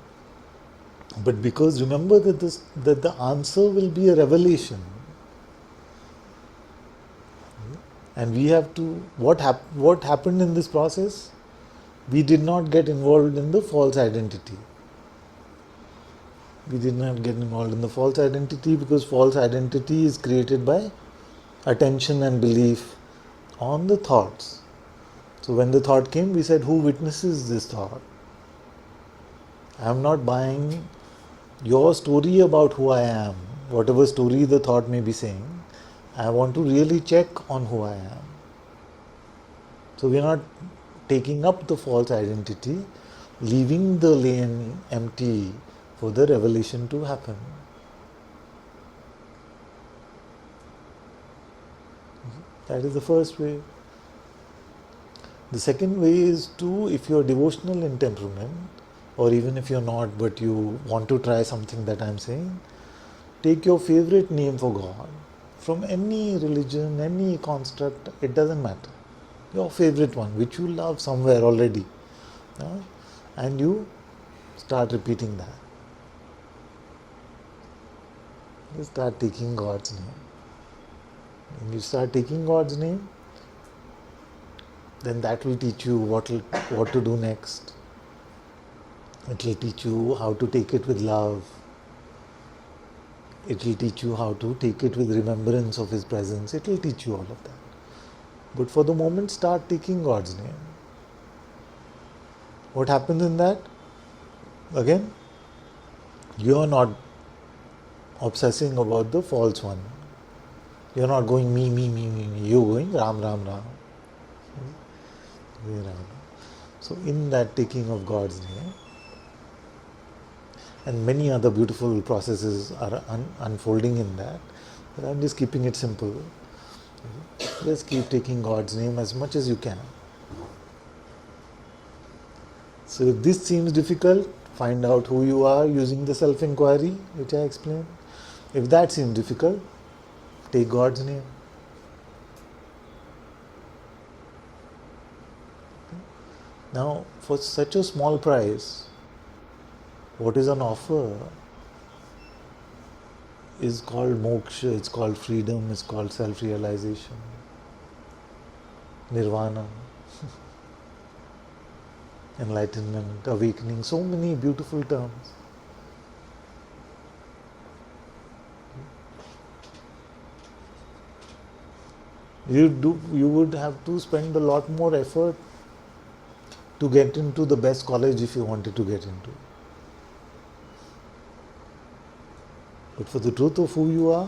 But because remember that the answer will be a revelation, and we have to what happened in this process? We did not get involved in the false identity. We did not get involved in the false identity because false identity is created by attention and belief on the thoughts. So when the thought came, we said, who witnesses this thought? I am not buying your story about who I am, whatever story the thought may be saying. I want to really check on who I am. So we are not taking up the false identity, leaving the lane empty for the revelation to happen. That is the first way. The second way is to, if you are devotional in temperament, or even if you're not, but you want to try something that I'm saying, take your favorite name for God from any religion, any construct, it doesn't matter. Your favorite one, which you love somewhere already, and you start repeating that. You start taking God's name. When you start taking God's name, then that will teach you what to do next. It will teach you how to take it with love. It will teach you how to take it with remembrance of His presence. It will teach you all of that. But for the moment, start taking God's name. What happens in that? Again, you are not obsessing about the false one. You are not going me, me, me, me, me. You are going Ram, Ram, Ram. So in that taking of God's name, and many other beautiful processes are unfolding in that, but I'm just keeping it simple. Just keep taking God's name as much as you can. So if this seems difficult, find out who you are using the self-inquiry, which I explained. If that seems difficult, take God's name. Now, for such a small price, what is on offer is called moksha, it's called freedom, it's called self-realization, nirvana, enlightenment, awakening, so many beautiful terms. You would have to spend a lot more effort to get into the best college if you wanted to get into. But for the truth of who you are,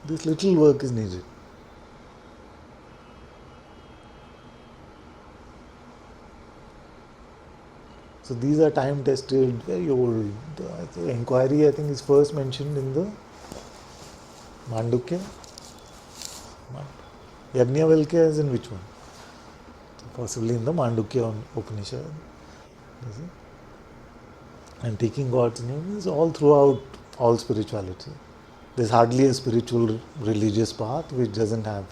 this little work is needed. So these are time-tested, very old. The inquiry, I think, is first mentioned in the Mandukya. Yajnavalkya is in which one? Possibly in the Mandukya Upanishad. And taking God's name is all throughout all spirituality. There's hardly a spiritual religious path which doesn't have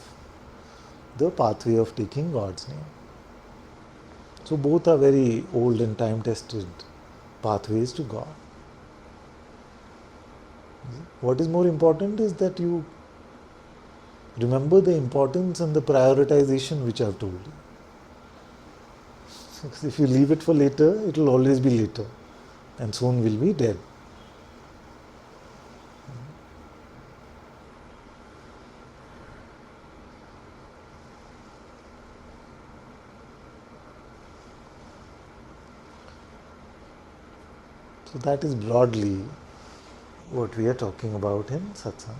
the pathway of taking God's name. So both are very old and time-tested pathways to God. What is more important is that you remember the importance and the prioritization which I have told you. Because if you leave it for later, it will always be later, and soon will be dead. So that is broadly what we are talking about in Satsang.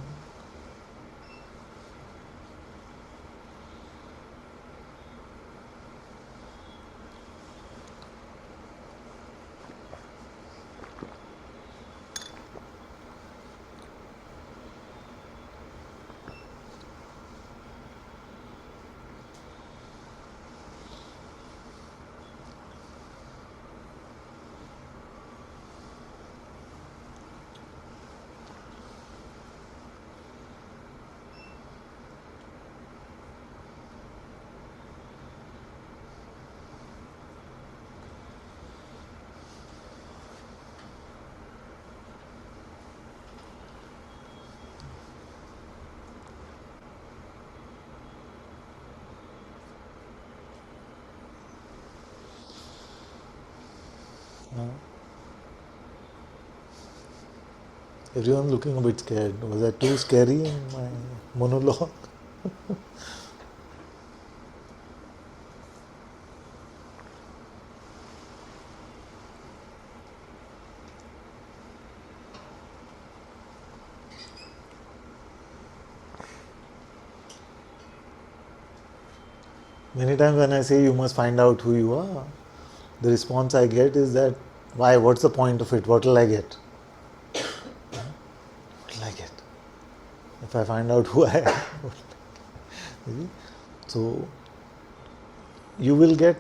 Everyone looking a bit scared. Was that too scary in my monologue? Many times when I say you must find out who you are, the response I get is that Why? What's the point of it? What will I get? What will I get? If I find out who I am. So, you will get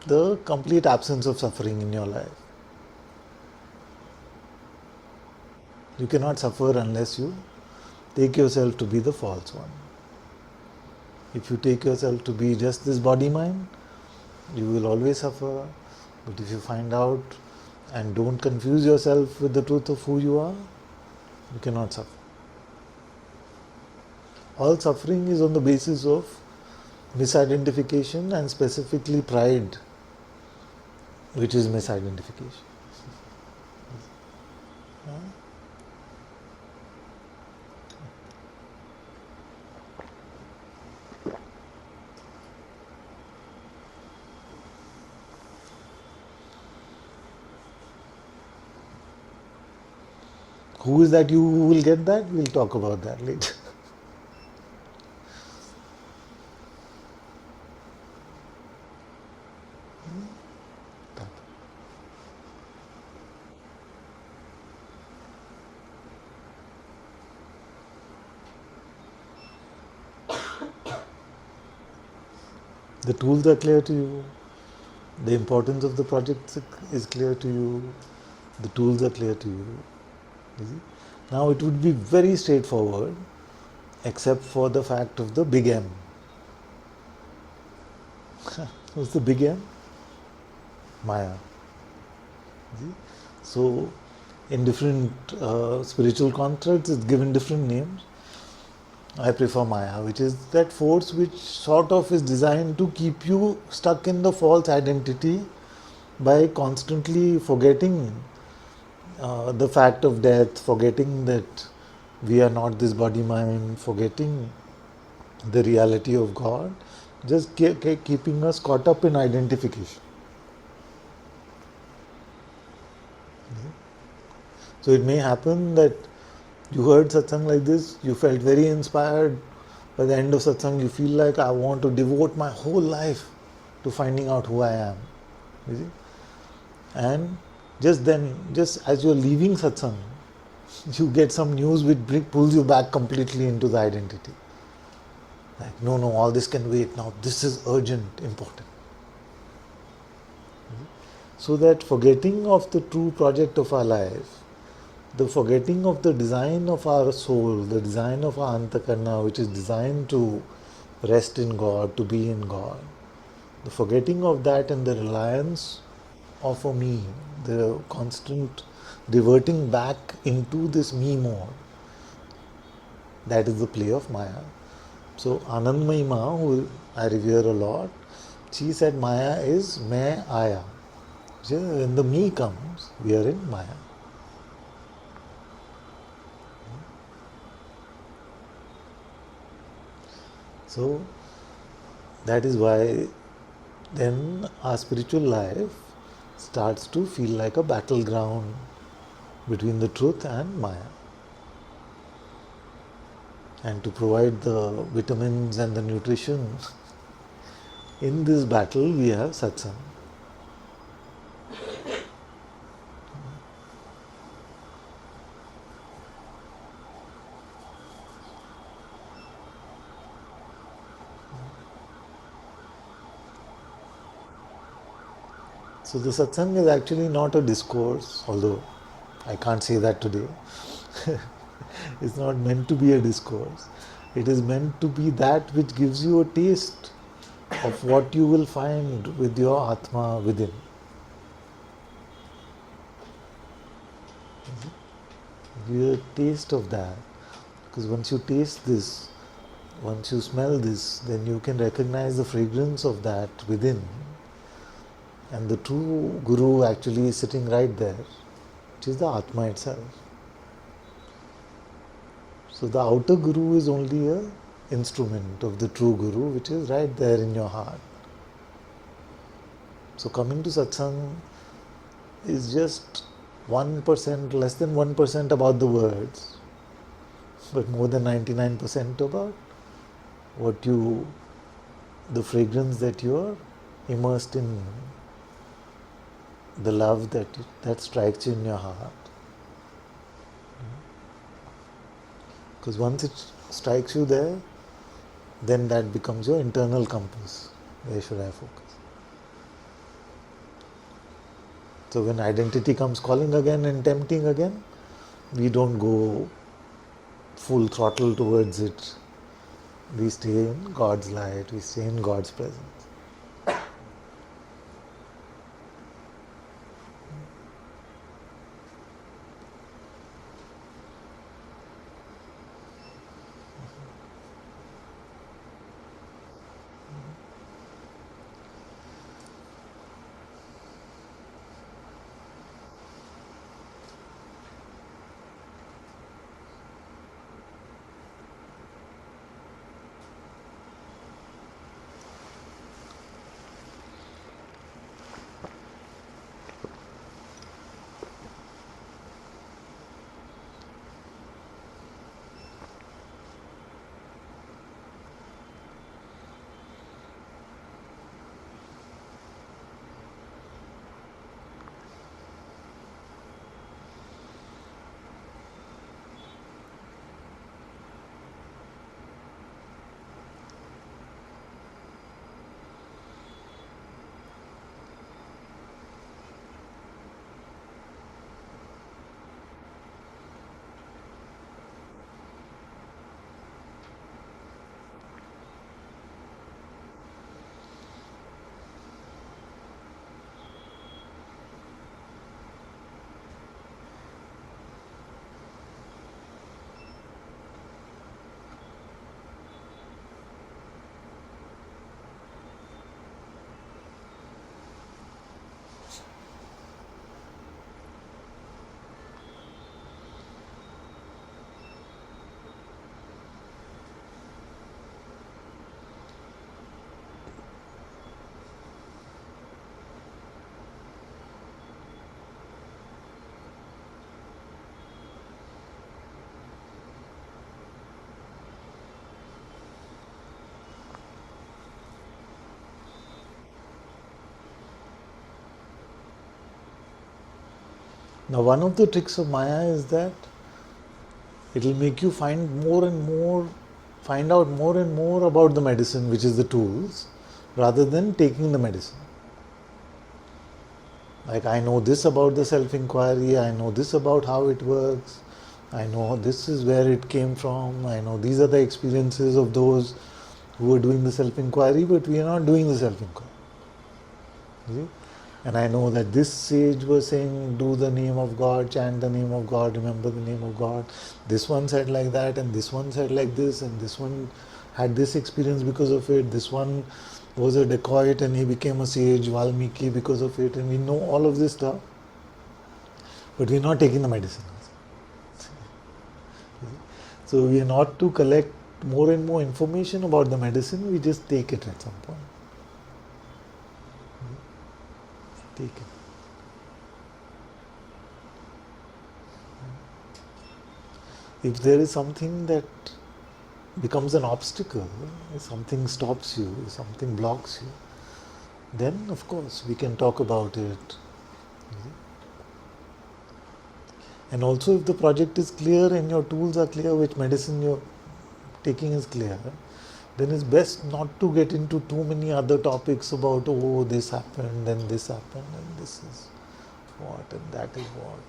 the complete absence of suffering in your life. You cannot suffer unless you take yourself to be the false one. If you take yourself to be just this body mind, you will always suffer. But if you find out and don't confuse yourself with the truth of who you are, you cannot suffer. All suffering is on the basis of misidentification and specifically pride, which is misidentification. Who is that you will get that? We'll talk about that later. The tools are clear to you. The importance of the project is clear to you. The tools are clear to you. You see? Now it would be very straightforward, except for the fact of the big M. What's the big M? Maya. See? So, in different spiritual constructs, it's given different names. I prefer Maya, which is that force which sort of is designed to keep you stuck in the false identity by constantly forgetting the fact of death, forgetting that we are not this body mind, forgetting the reality of God, just keeping us caught up in identification. So it may happen that you heard satsang like this, you felt very inspired. By the end of satsang, you feel like I want to devote my whole life to finding out who I am. You see? And just then, just as you're leaving satsang, you get some news which pulls you back completely into the identity. Like, no, all this can wait now. This is urgent, important. So that forgetting of the true project of our life, the forgetting of the design of our soul, the design of our Ananta-Karna, which is designed to rest in God, to be in God, the forgetting of that and the reliance of a me, the constant reverting back into this me mode, that is the play of Maya. So Anandamayi Ma, who I revere a lot, she said Maya is Main Aya. So when the me comes, we are in Maya. So that is why then our spiritual life starts to feel like a battleground between the truth and Maya. And to provide the vitamins and the nutrition in this battle, we have satsang. So the satsang is actually not a discourse, although I can't say that today. It's not meant to be a discourse. It is meant to be that which gives you a taste of what you will find with your Atma within. Give you a taste of that. Because once you taste this, once you smell this, then you can recognize the fragrance of that within. And the true Guru actually is sitting right there, which is the Atma itself. So the outer Guru is only an instrument of the true Guru, which is right there in your heart. So coming to satsang is just 1%, less than 1% about the words, but more than 99% about the fragrance that you are immersed in the love that strikes you in your heart. Because once it strikes you there, then that becomes your internal compass. Where should I focus? So when identity comes calling again and tempting again, we don't go full throttle towards it. We stay in God's light, we stay in God's presence. Now, one of the tricks of Maya is that it will make you find out more and more about the medicine, which is the tools, rather than taking the medicine. Like, I know this about the self-inquiry, I know this about how it works, I know this is where it came from, I know these are the experiences of those who are doing the self-inquiry, but we are not doing the self-inquiry. See? And I know that this sage was saying, do the name of God, chant the name of God, remember the name of God. This one said like that, and this one said like this, and this one had this experience because of it. This one was a dacoit and he became a sage, Valmiki, because of it. And we know all of this stuff, but we're not taking the medicine. So we are not to collect more and more information about the medicine, we just take it at some point. Take it. If there is something that becomes an obstacle, if something stops you, if something blocks you, then of course we can talk about it. And also, if the project is clear and your tools are clear, which medicine you're taking is clear, then it's best not to get into too many other topics about, oh, this happened, then this happened, and this is what, and that is what.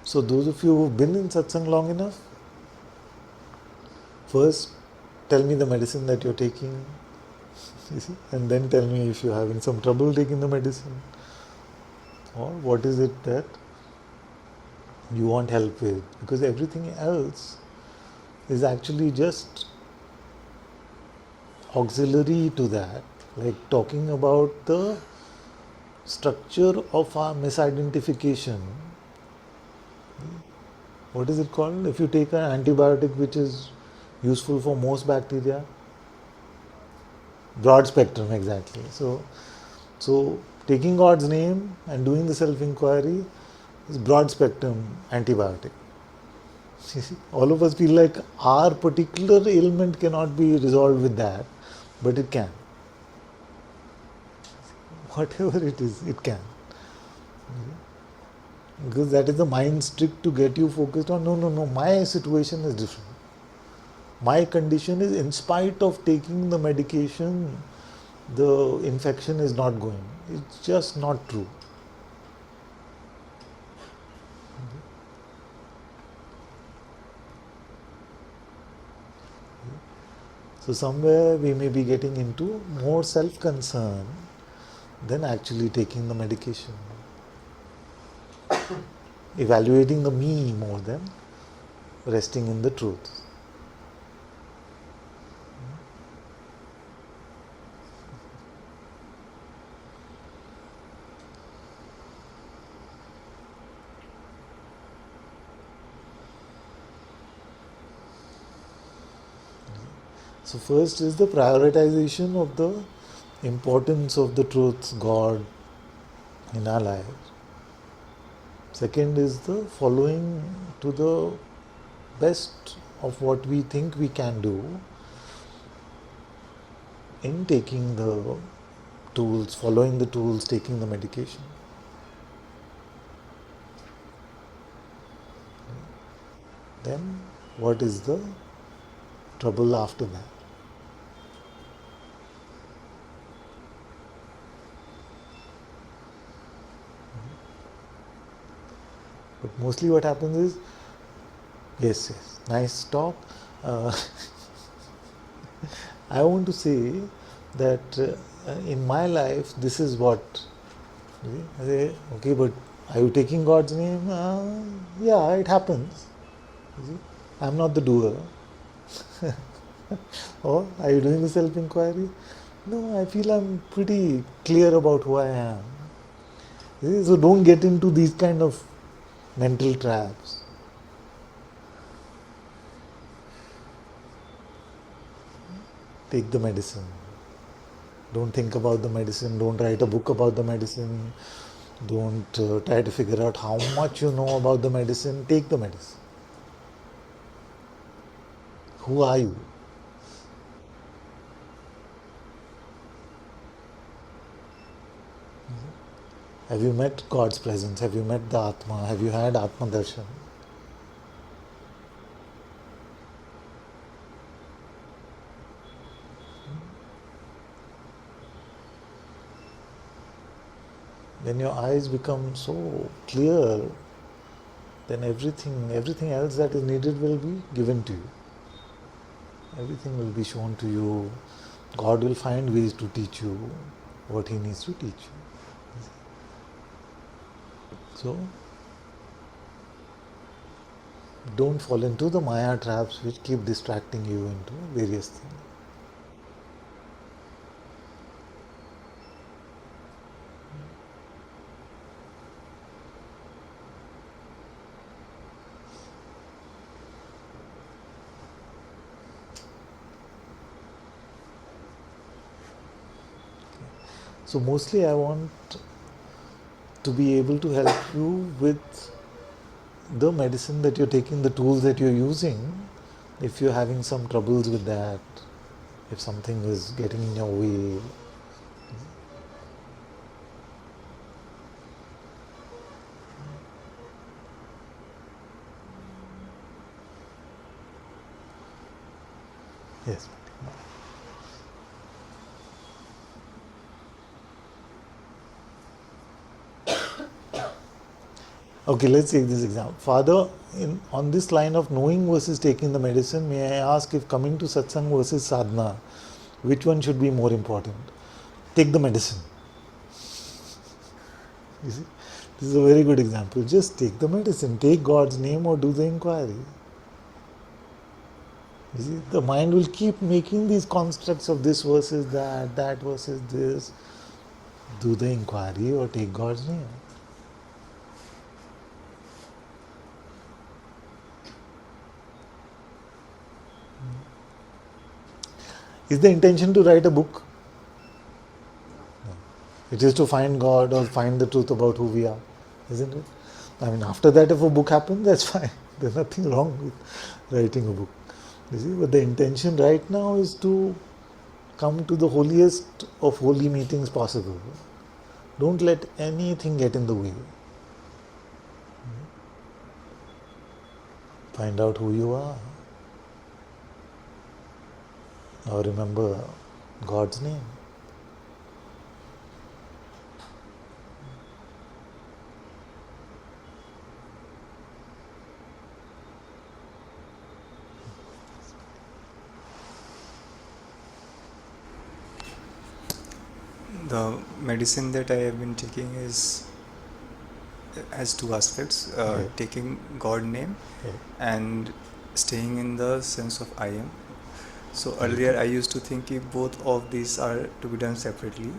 So those of you who've been in satsang long enough, first tell me the medicine that you're taking, you see, and then tell me if you're having some trouble taking the medicine, or what is it that you want help with, because everything else is actually just auxiliary to that. like talking about the structure of our misidentification. What is it called? If you take an antibiotic which is useful for most bacteria, broad spectrum, exactly. So taking God's name and doing the self-inquiry is broad spectrum antibiotic. All of us feel like our particular ailment cannot be resolved with that, but it can. Whatever it is, it can. Because that is the mind's trick to get you focused on, no, my situation is different. My condition is, in spite of taking the medication, the infection is not going. It's just not true. So somewhere we may be getting into more self-concern than actually taking the medication. Evaluating the me more than resting in the truth. So first is the prioritization of the importance of the truth, God, in our lives. Second is the following to the best of what we think we can do in taking the tools, following the tools, taking the medication. Then what is the trouble after that? But mostly what happens is, yes, nice talk. I want to say that in my life, this is what. I say, okay, but are you taking God's name? Yeah, it happens. I'm not the doer. Or are you doing the self-inquiry? No, I feel I'm pretty clear about who I am. So don't get into these kind of mental traps. Take the medicine. Don't think about the medicine. Don't write a book about the medicine. Don't try to figure out how much you know about the medicine. Take the medicine. Who are you? Have you met God's presence? Have you met the Atma? Have you had Atma Darshan? When your eyes become so clear, then everything else that is needed will be given to you. Everything will be shown to you. God will find ways to teach you what He needs to teach you. So, don't fall into the Maya traps which keep distracting you into various things. So mostly I want to be able to help you with the medicine that you're taking, the tools that you're using. If you're having some troubles with that, if something is getting in your way, yes. Okay, let's take this example. Father, on this line of knowing versus taking the medicine, may I ask if coming to satsang versus sadhana, which one should be more important? Take the medicine. You see, this is a very good example. Just take the medicine. Take God's name or do the inquiry. You see, the mind will keep making these constructs of this versus that, that versus this. Do the inquiry or take God's name. Is the intention to write a book? No. It is to find God or find the truth about who we are, isn't it? I mean, after that, if a book happens, that's fine. There's nothing wrong with writing a book. You see, but the intention right now is to come to the holiest of holy meetings possible. Don't let anything get in the way. Find out who you are. Now remember God's name. The medicine that I have been taking has two aspects: Yeah. taking God name Yeah. and staying in the sense of I am. So earlier I used to think if both of these are to be done separately.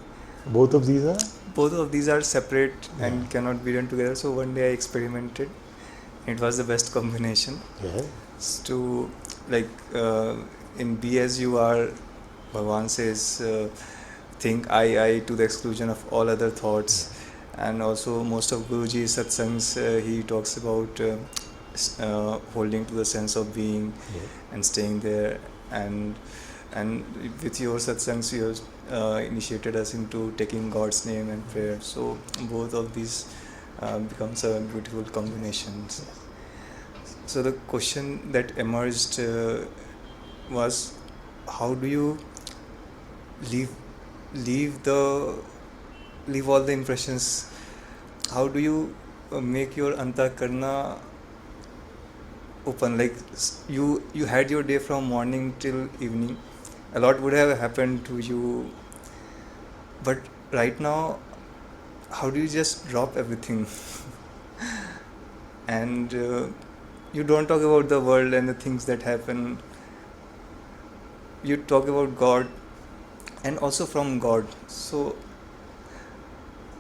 Both of these are? Both of these are separate and Yeah. cannot be done together. So one day I experimented. It was the best combination. Yeah. It's to like in Be As You Are, Bhagavan says think I to the exclusion of all other thoughts. And also most of Guruji's satsangs he talks about holding to the sense of being Yeah. and staying there, and with your satsangs you have initiated us into taking God's name and prayer. So both of these becomes a beautiful combinations. So the question that emerged was, how do you leave all the impressions? How do you make your antakarna open? Like you had your day from morning till evening. A lot would have happened to you, but right now, how do you just drop everything? And you don't talk about the world and the things that happen. You talk about God and also from God. So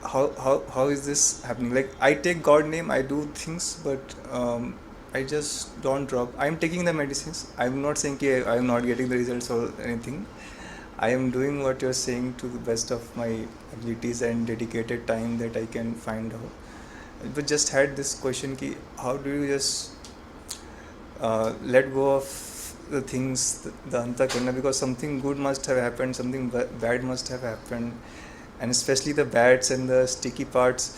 how is this happening? Like I take God name, I do things, but I just don't drop. I'm taking the medicines. I'm not saying I'm not getting the results or anything. I am doing what you're saying to the best of my abilities and dedicated time that I can find out. But just had this question ki, how do you just let go of the things, the antakarna, because something good must have happened, something bad must have happened, and especially the bads and the sticky parts.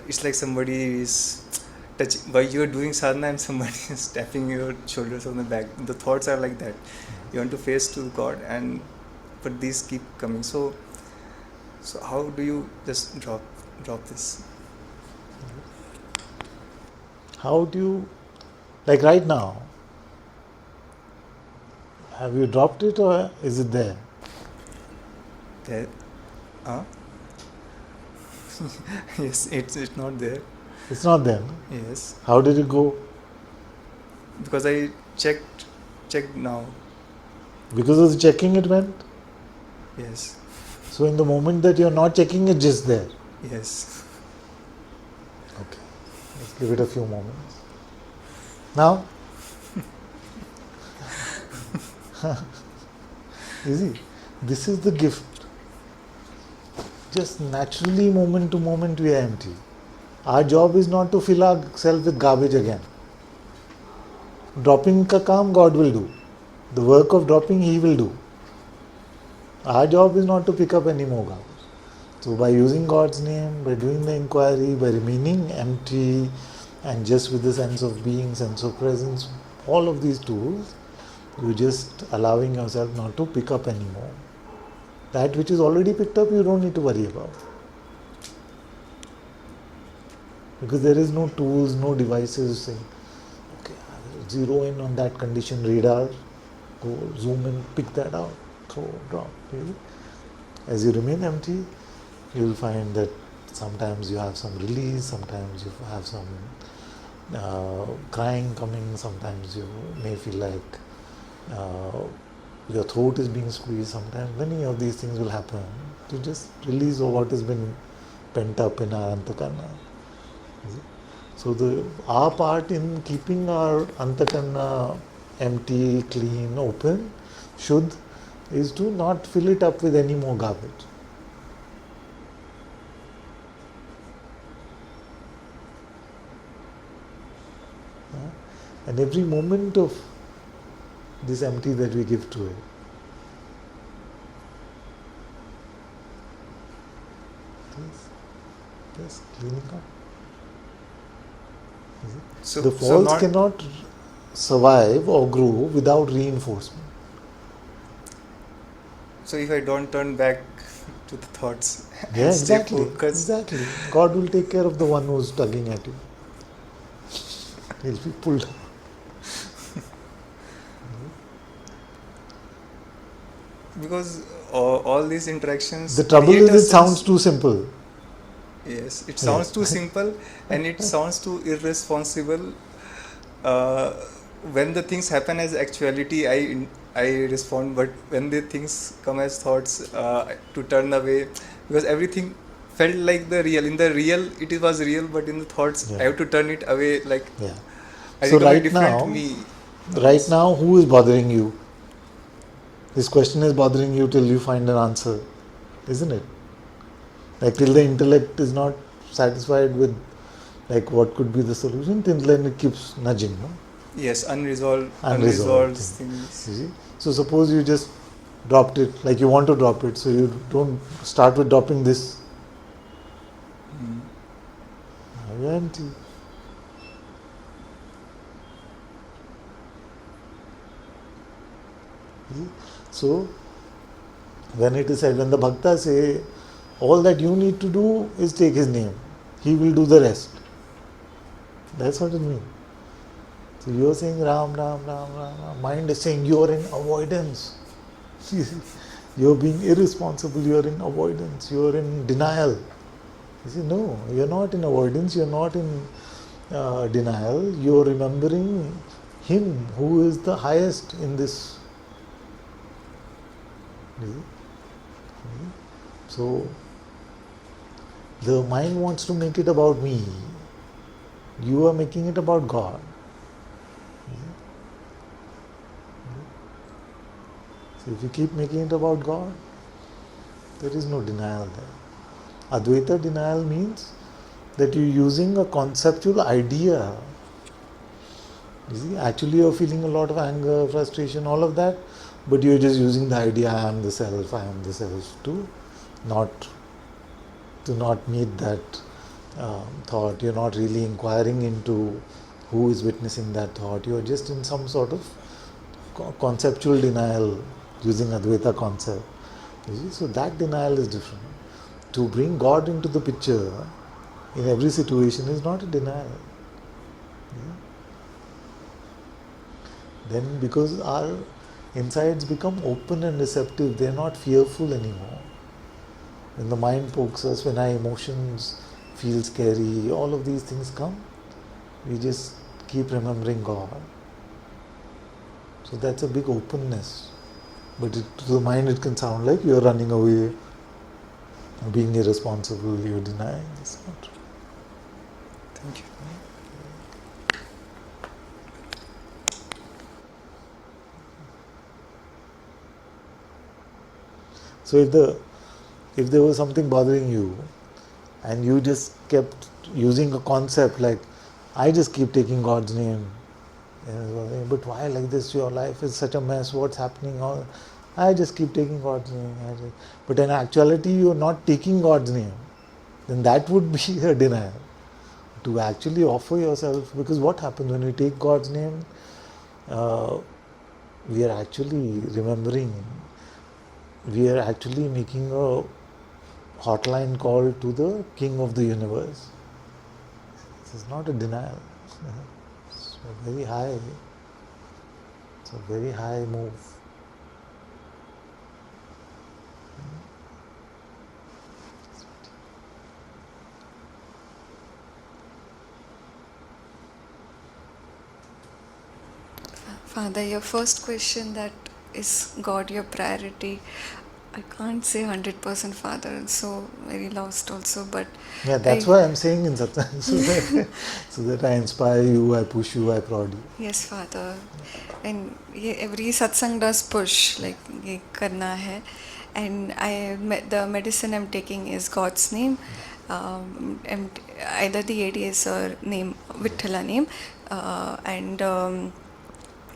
It's like somebody is touching, while you are doing sadhana and somebody is tapping your shoulders on the back. The thoughts are like that. You want to face to God, but these keep coming. So how do you just drop this? How do you, like right now, have you dropped it or is it there? There, yes, it's not there. It's not there. No? Yes, How did it go? because I checked now. Because of the checking it went? Yes, So in the moment that you're not checking it, just there. yes. Okay. Let's give it a few moments. Now? You see, this is the gift. Just naturally, moment to moment, we are empty. Our job is not to fill ourselves with garbage again. Dropping ka kaam God will do. The work of dropping He will do. Our job is not to pick up any more garbage. So by using God's name, by doing the inquiry, by remaining empty and just with the sense of being, sense of presence, all of these tools, you're just allowing yourself not to pick up anymore. That which is already picked up, you don't need to worry about. Because there is no tools, no devices saying, okay, I'll zero in on that condition radar, go zoom in, pick that out, throw, drop. Really? As you remain empty, you will find that sometimes you have some release, sometimes you have some crying coming, sometimes you may feel like uh, your throat is being squeezed sometimes, many of these things will happen to just release what has been pent up in our antakarna. So our part in keeping our antakarna empty, clean, open, shuddh, is to not fill it up with any more garbage. And every moment of this empty that we give to it, just cleaning up. So The so false not cannot survive or grow without reinforcement. so if I don't turn back to the thoughts Yeah, and stay exactly. focused. Exactly. God will take care of the one who's tugging at you. He'll be pulled up. Because all these interactions The trouble create is a it sounds sense. too simple. Yes, it Yeah. sounds too simple and it sounds too irresponsible. Uh, when the things happen as actuality, I respond. But when the things come as thoughts, to turn away, because everything felt like the real. In the real, it was real, but in the thoughts, I Yeah. have to turn it away. Like Yeah. I So become a different me. right now, who is bothering you? This question is bothering you till you find an answer, isn't it? Like till the intellect is not satisfied with like what could be the solution, till then it keeps nudging, no? Yes, Unresolved unresolved thing. You things. see? So suppose you just dropped it, like you want to drop it, so you don't start with dropping this. Mm. Now you're empty. You see? So when it is said, when the bhakta say, all that you need to do is take his name, he will do the rest. That's what it means. So you're saying Ram, Ram, Ram, Ram, Ram. Mind is saying you're in avoidance. You're being irresponsible, you're in avoidance, you're in denial. You see, no, you're not in avoidance, you're not in denial, you're remembering Him who is the highest in this. You see? So, the mind wants to make it about me, you are making it about God. So, if you keep making it about God, there is no denial there. Advaita denial means that you're using a conceptual idea. You see, actually you're feeling a lot of anger, frustration, all of that, but you're just using the idea I am the self not to not meet that thought. You're not really inquiring into who is witnessing that thought. You're just in some sort of conceptual denial using Advaita concept. You see? So that denial is different. To bring God into the picture in every situation is not a denial. Then because our insides become open and receptive, they are not fearful anymore. When the mind pokes us, when our emotions feel scary, all of these things come, we just keep remembering God. So that's a big openness. But to the mind it can sound like you're running away, being irresponsible, you're denying. It's not true. Thank you. So if there was something bothering you and you just kept using a concept like I just keep taking God's name, but why like this? Your life is such a mess. What's happening? All I just keep taking God's name. But in actuality, you're not taking God's name. Then that would be a denial. To actually offer yourself, because what happens when we take God's name? Uh, we are actually remembering. We are actually making a hotline call to the King of the universe. This is not a denial. It's a very high. It's a very high move. Father, your first question, that is God your priority? I can't say 100%, Father. So very lost also, but Yeah, that's why I'm saying in Satsang, so that I inspire you, I push you, I prod you. Yes, Father. And every satsang does push, like ye karna hai. And the medicine I'm taking is God's name, and either the ADS or name, Vithala name, and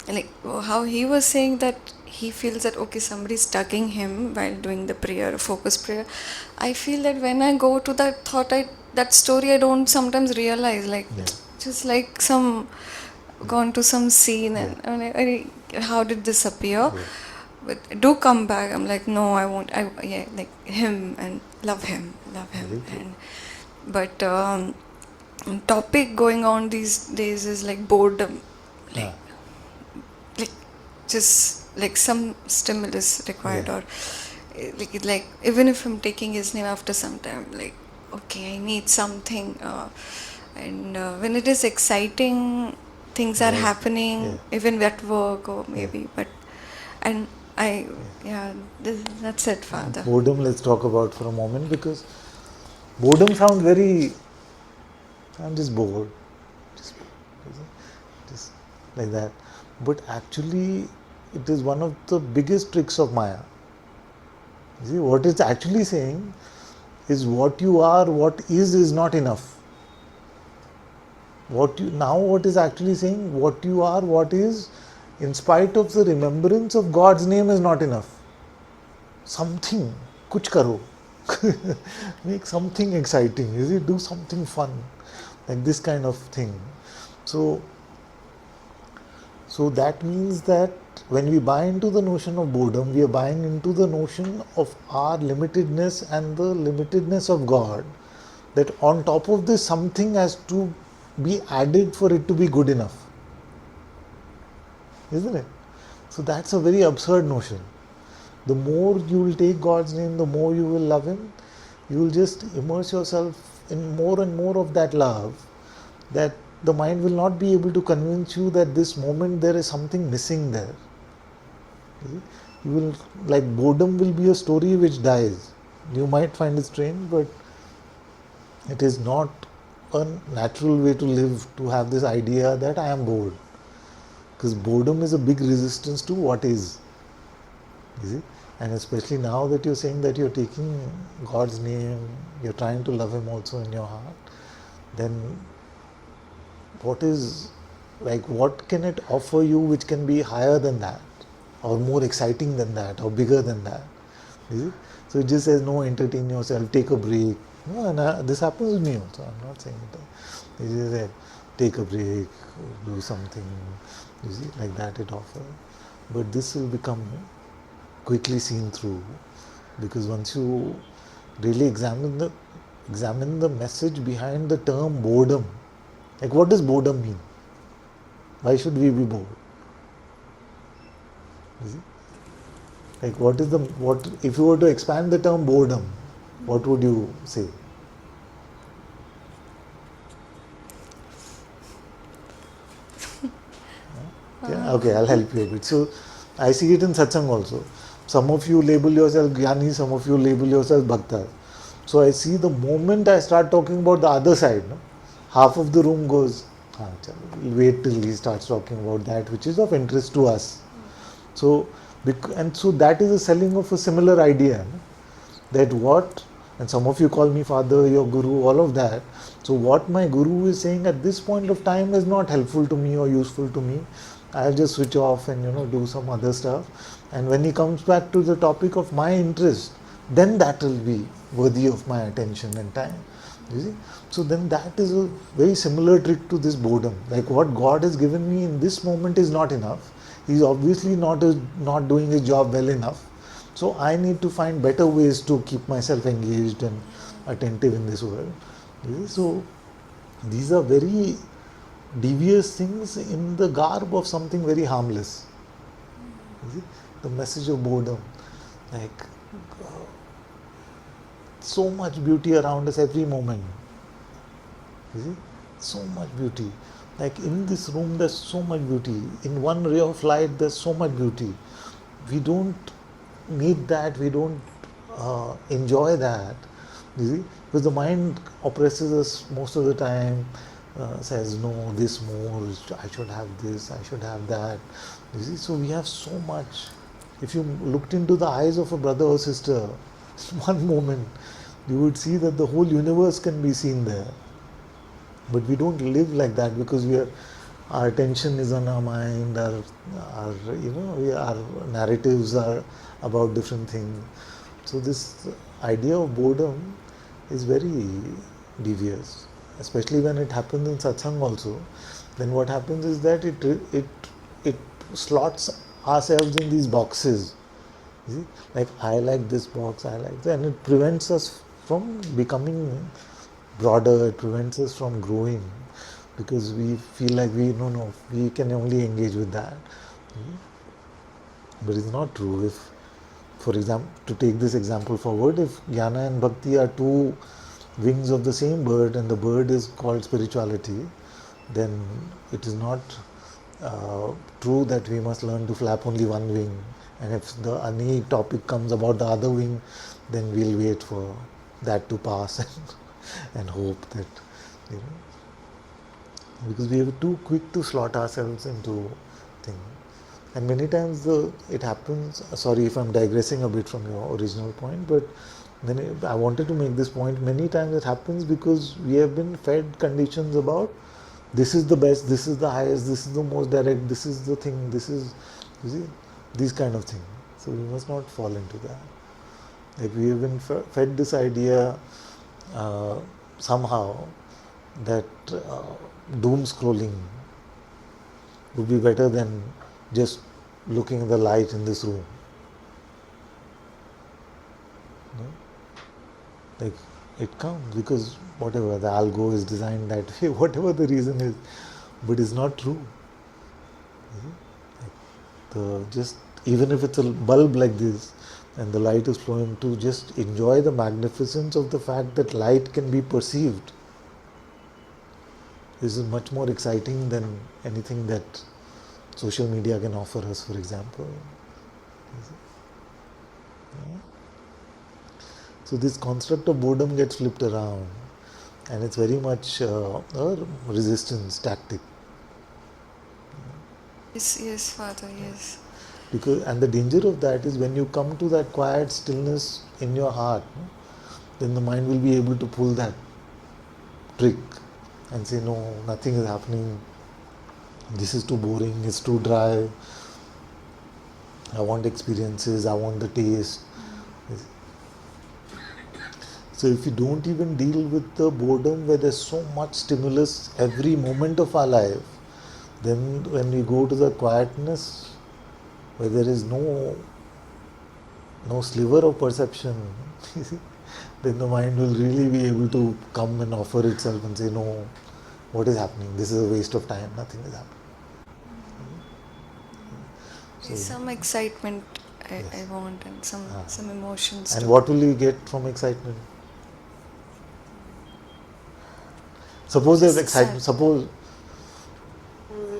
like how he was saying that he feels that okay, somebody's tugging him while doing the prayer, focus prayer. I feel that when I go to that thought, that story, I don't sometimes realize, like just like some gone to some scene, and how did this appear? But do come back. I'm like, no, I won't. Like him and love him. And but topic going on these days is like boredom, like just like some stimulus required, or like even if I'm taking his name, after some time, like okay, I need something, and when it is exciting, things are happening, even at work or maybe, but and I that's it, Father. Boredom, let's talk about for a moment, because boredom sounds very, I'm just bored, just like that. But actually, it is one of the biggest tricks of Maya. You see, what it's actually saying is what you are, what is not enough. What is actually saying, what you are, what is, in spite of the remembrance of God's name, is not enough. Something, kuch karo. Make something exciting, is it? Do something fun, like this kind of thing. So that means that when we buy into the notion of boredom, we are buying into the notion of our limitedness and the limitedness of God. That on top of this, something has to be added for it to be good enough. Isn't it? So that's a very absurd notion. The more you will take God's name, the more you will love Him. You will just immerse yourself in more and more of that love, that the mind will not be able to convince you that this moment there is something missing there. You will, like, boredom will be a story which dies. You might find it strange, but it is not a natural way to live, to have this idea that I am bored. Because boredom is a big resistance to what is. You see? And especially now that you're saying that you're taking God's name, you're trying to love Him also in your heart, then what can it offer you which can be higher than that, or more exciting than that, or bigger than that? You see? So it just says, no, entertain yourself, take a break. No, and this happens with me also. I'm not saying it. It just says, take a break, do something. You see, like that it offers. But this will become quickly seen through, because once you really examine the message behind the term boredom, like what does boredom mean? Why should we be bored? You see? Like what if you were to expand the term boredom, what would you say? Yeah, okay, I'll help you a bit. So I see it in Satsang also. Some of you label yourself Jnani, some of you label yourself Bhakta. So I see the moment I start talking about the other side, no, half of the room goes, we'll wait till he starts talking about that which is of interest to us. So that is a selling of a similar idea. No? That and some of you call me father, your guru, all of that. So what my guru is saying at this point of time is not helpful to me or useful to me. I'll just switch off and do some other stuff. And when he comes back to the topic of my interest, then that will be worthy of my attention and time. You see? So then that is a very similar trick to this boredom. Like what God has given me in this moment is not enough. He's obviously not doing his job well enough. So I need to find better ways to keep myself engaged and attentive in this world. You see? So these are very devious things in the garb of something very harmless. You see? The message of boredom, like so much beauty around us every moment. You see? So much beauty. Like in this room, there's so much beauty. In one ray of light, there's so much beauty. We don't need that. We don't enjoy that. You see, because the mind oppresses us most of the time. Says no, this more. I should have this. I should have that. You see, so we have so much. If you looked into the eyes of a brother or sister, one moment, you would see that the whole universe can be seen there. But we don't live like that because our attention is on our mind, our narratives are about different things. So this idea of boredom is very devious, especially when it happens in satsang also. Then what happens is that it slots ourselves in these boxes. You see? Like I like this box, I like that, and it prevents us from becoming broader, it prevents us from growing because we feel like we can only engage with that. But it's not true. If, for example, to take this example forward, if jnana and bhakti are two wings of the same bird and the bird is called spirituality, then it is not true that we must learn to flap only one wing. And if any topic comes about the other wing, then we'll wait for that to pass and hope that, because we are too quick to slot ourselves into things. And many times it happens, sorry if I'm digressing a bit from your original point, but I wanted to make this point. Many times it happens because we have been fed conditions about this is the best, this is the highest, this is the most direct, this is the thing, this is, you see, these kind of things. So we must not fall into that. Like we have been fed this idea somehow that doom scrolling would be better than just looking at the light in this room. Like it comes because whatever the algo is designed that way, whatever the reason is, but it's not true. Like just even if it's a bulb like this and the light is flowing, to just enjoy the magnificence of the fact that light can be perceived. This is much more exciting than anything that social media can offer us, for example. So this construct of boredom gets flipped around, and it's very much a resistance tactic. Yes, Father, yes. And the danger of that is when you come to that quiet stillness in your heart, then the mind will be able to pull that trick and say, no, nothing is happening, this is too boring, it's too dry, I want experiences, I want the taste. So if you don't even deal with the boredom where there's so much stimulus every moment of our life, then when we go to the quietness where there is no sliver of perception, then the mind will really be able to come and offer itself and say, no, what is happening? This is a waste of time, nothing is happening. So, some excitement I want, and some emotions. And what will you get from excitement? Suppose there's excitement, suppose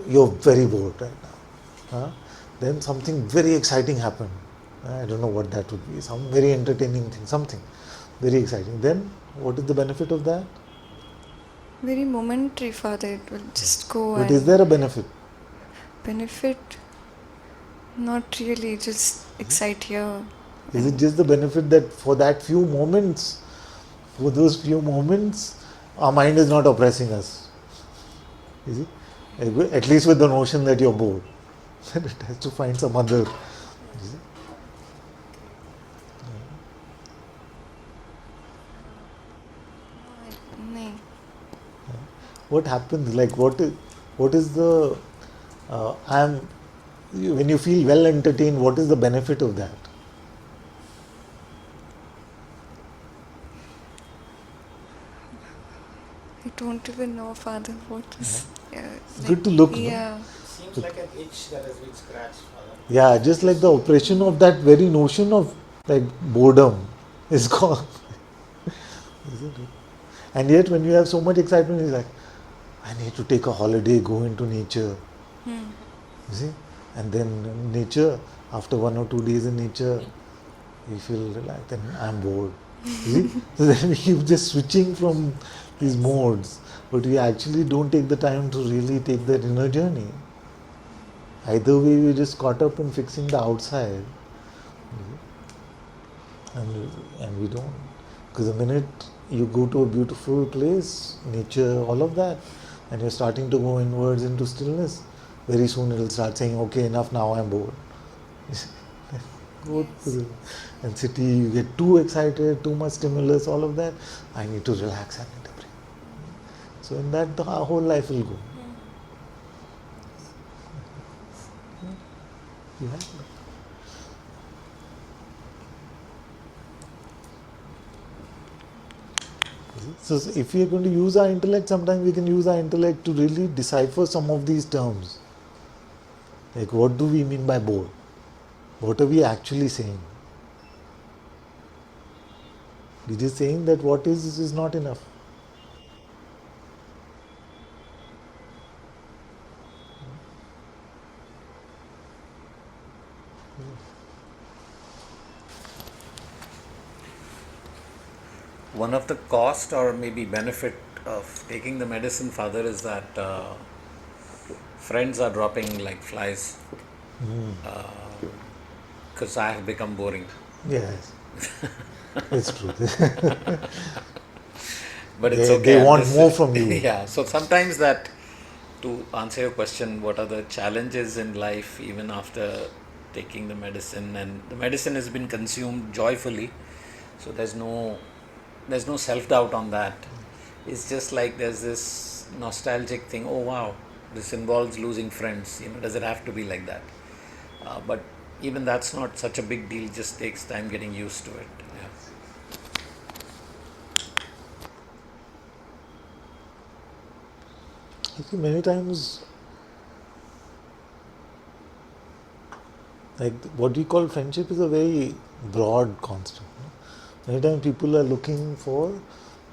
you're very bored right now. Then something very exciting happened. I don't know what that would be, some very entertaining thing, something very exciting. Then what is the benefit of that? Very momentary, Father. It will just go. But is there a benefit? Benefit? Not really, just excite here. Is it just the benefit that for those few moments, our mind is not oppressing us? You see? At least with the notion that you're bored. Then it has to find some other. You see? No. What happens? Like what is the when you feel well entertained, what is the benefit of that? I don't even know, Father, what is. It's good to look. Yeah. No? Seems like an itch that has been scratched, Father. Yeah, just like the oppression of that very notion of like boredom is gone. Isn't it? And yet when you have so much excitement, it's like, I need to take a holiday, go into nature. You see? And then nature, after 1 or 2 days in nature, you feel relaxed, and I'm bored. You see? So then we keep just switching from these modes, but we actually don't take the time to really take that inner journey. Either way, we're just caught up in fixing the outside, and we don't. Because the minute you go to a beautiful place, nature, all of that, and you're starting to go inwards into stillness, very soon it'll start saying, okay, enough, now I'm bored. Go to the and city, you get too excited, too much stimulus, all of that. I need to relax, I need to breathe. So in that, the whole life will go. You have to. So if we are going to use our intellect, sometimes we can use our intellect to really decipher some of these terms. Like, what do we mean by bored? What are we actually saying? We're just saying that what is not enough. One of the cost or maybe benefit of taking the medicine, Father, is that friends are dropping like flies because I have become boring. Yes, it's true. But it's They okay. want more from you. Yeah. So sometimes that, to answer your question, what are the challenges in life even after taking the medicine, and the medicine has been consumed joyfully, so there's no self-doubt on that. It's just like there's this nostalgic thing. Oh wow, this involves losing friends. Does it have to be like that? But even that's not such a big deal. Just takes time getting used to it. Yeah. I think many times, like what we call friendship is a very broad concept. Many times people are looking for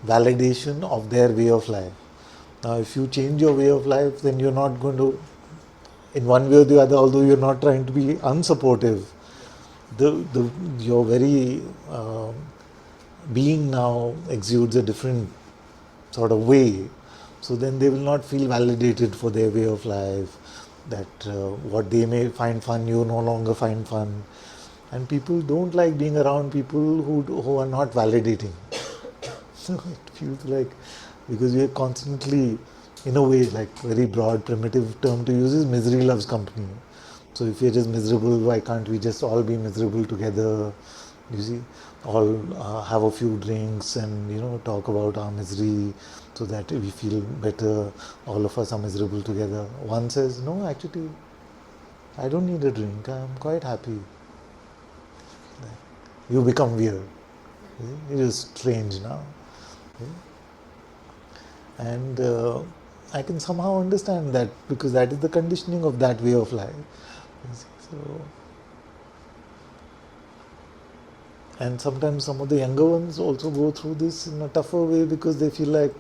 validation of their way of life. Now, if you change your way of life, then you're not going to, in one way or the other, although you're not trying to be unsupportive, your very being now exudes a different sort of way. So then they will not feel validated for their way of life, that what they may find fun, you no longer find fun. And people don't like being around people who are not validating. So it feels like, because we are constantly, in a way, like very broad, primitive term to use is misery loves company. So if we're just miserable, why can't we just all be miserable together? You see, all have a few drinks and talk about our misery, so that we feel better. All of us are miserable together. One says, no, actually, I don't need a drink. I'm quite happy. You become weird. It is strange now. And I can somehow understand that, because that is the conditioning of that way of life. So, and sometimes some of the younger ones also go through this in a tougher way, because they feel like,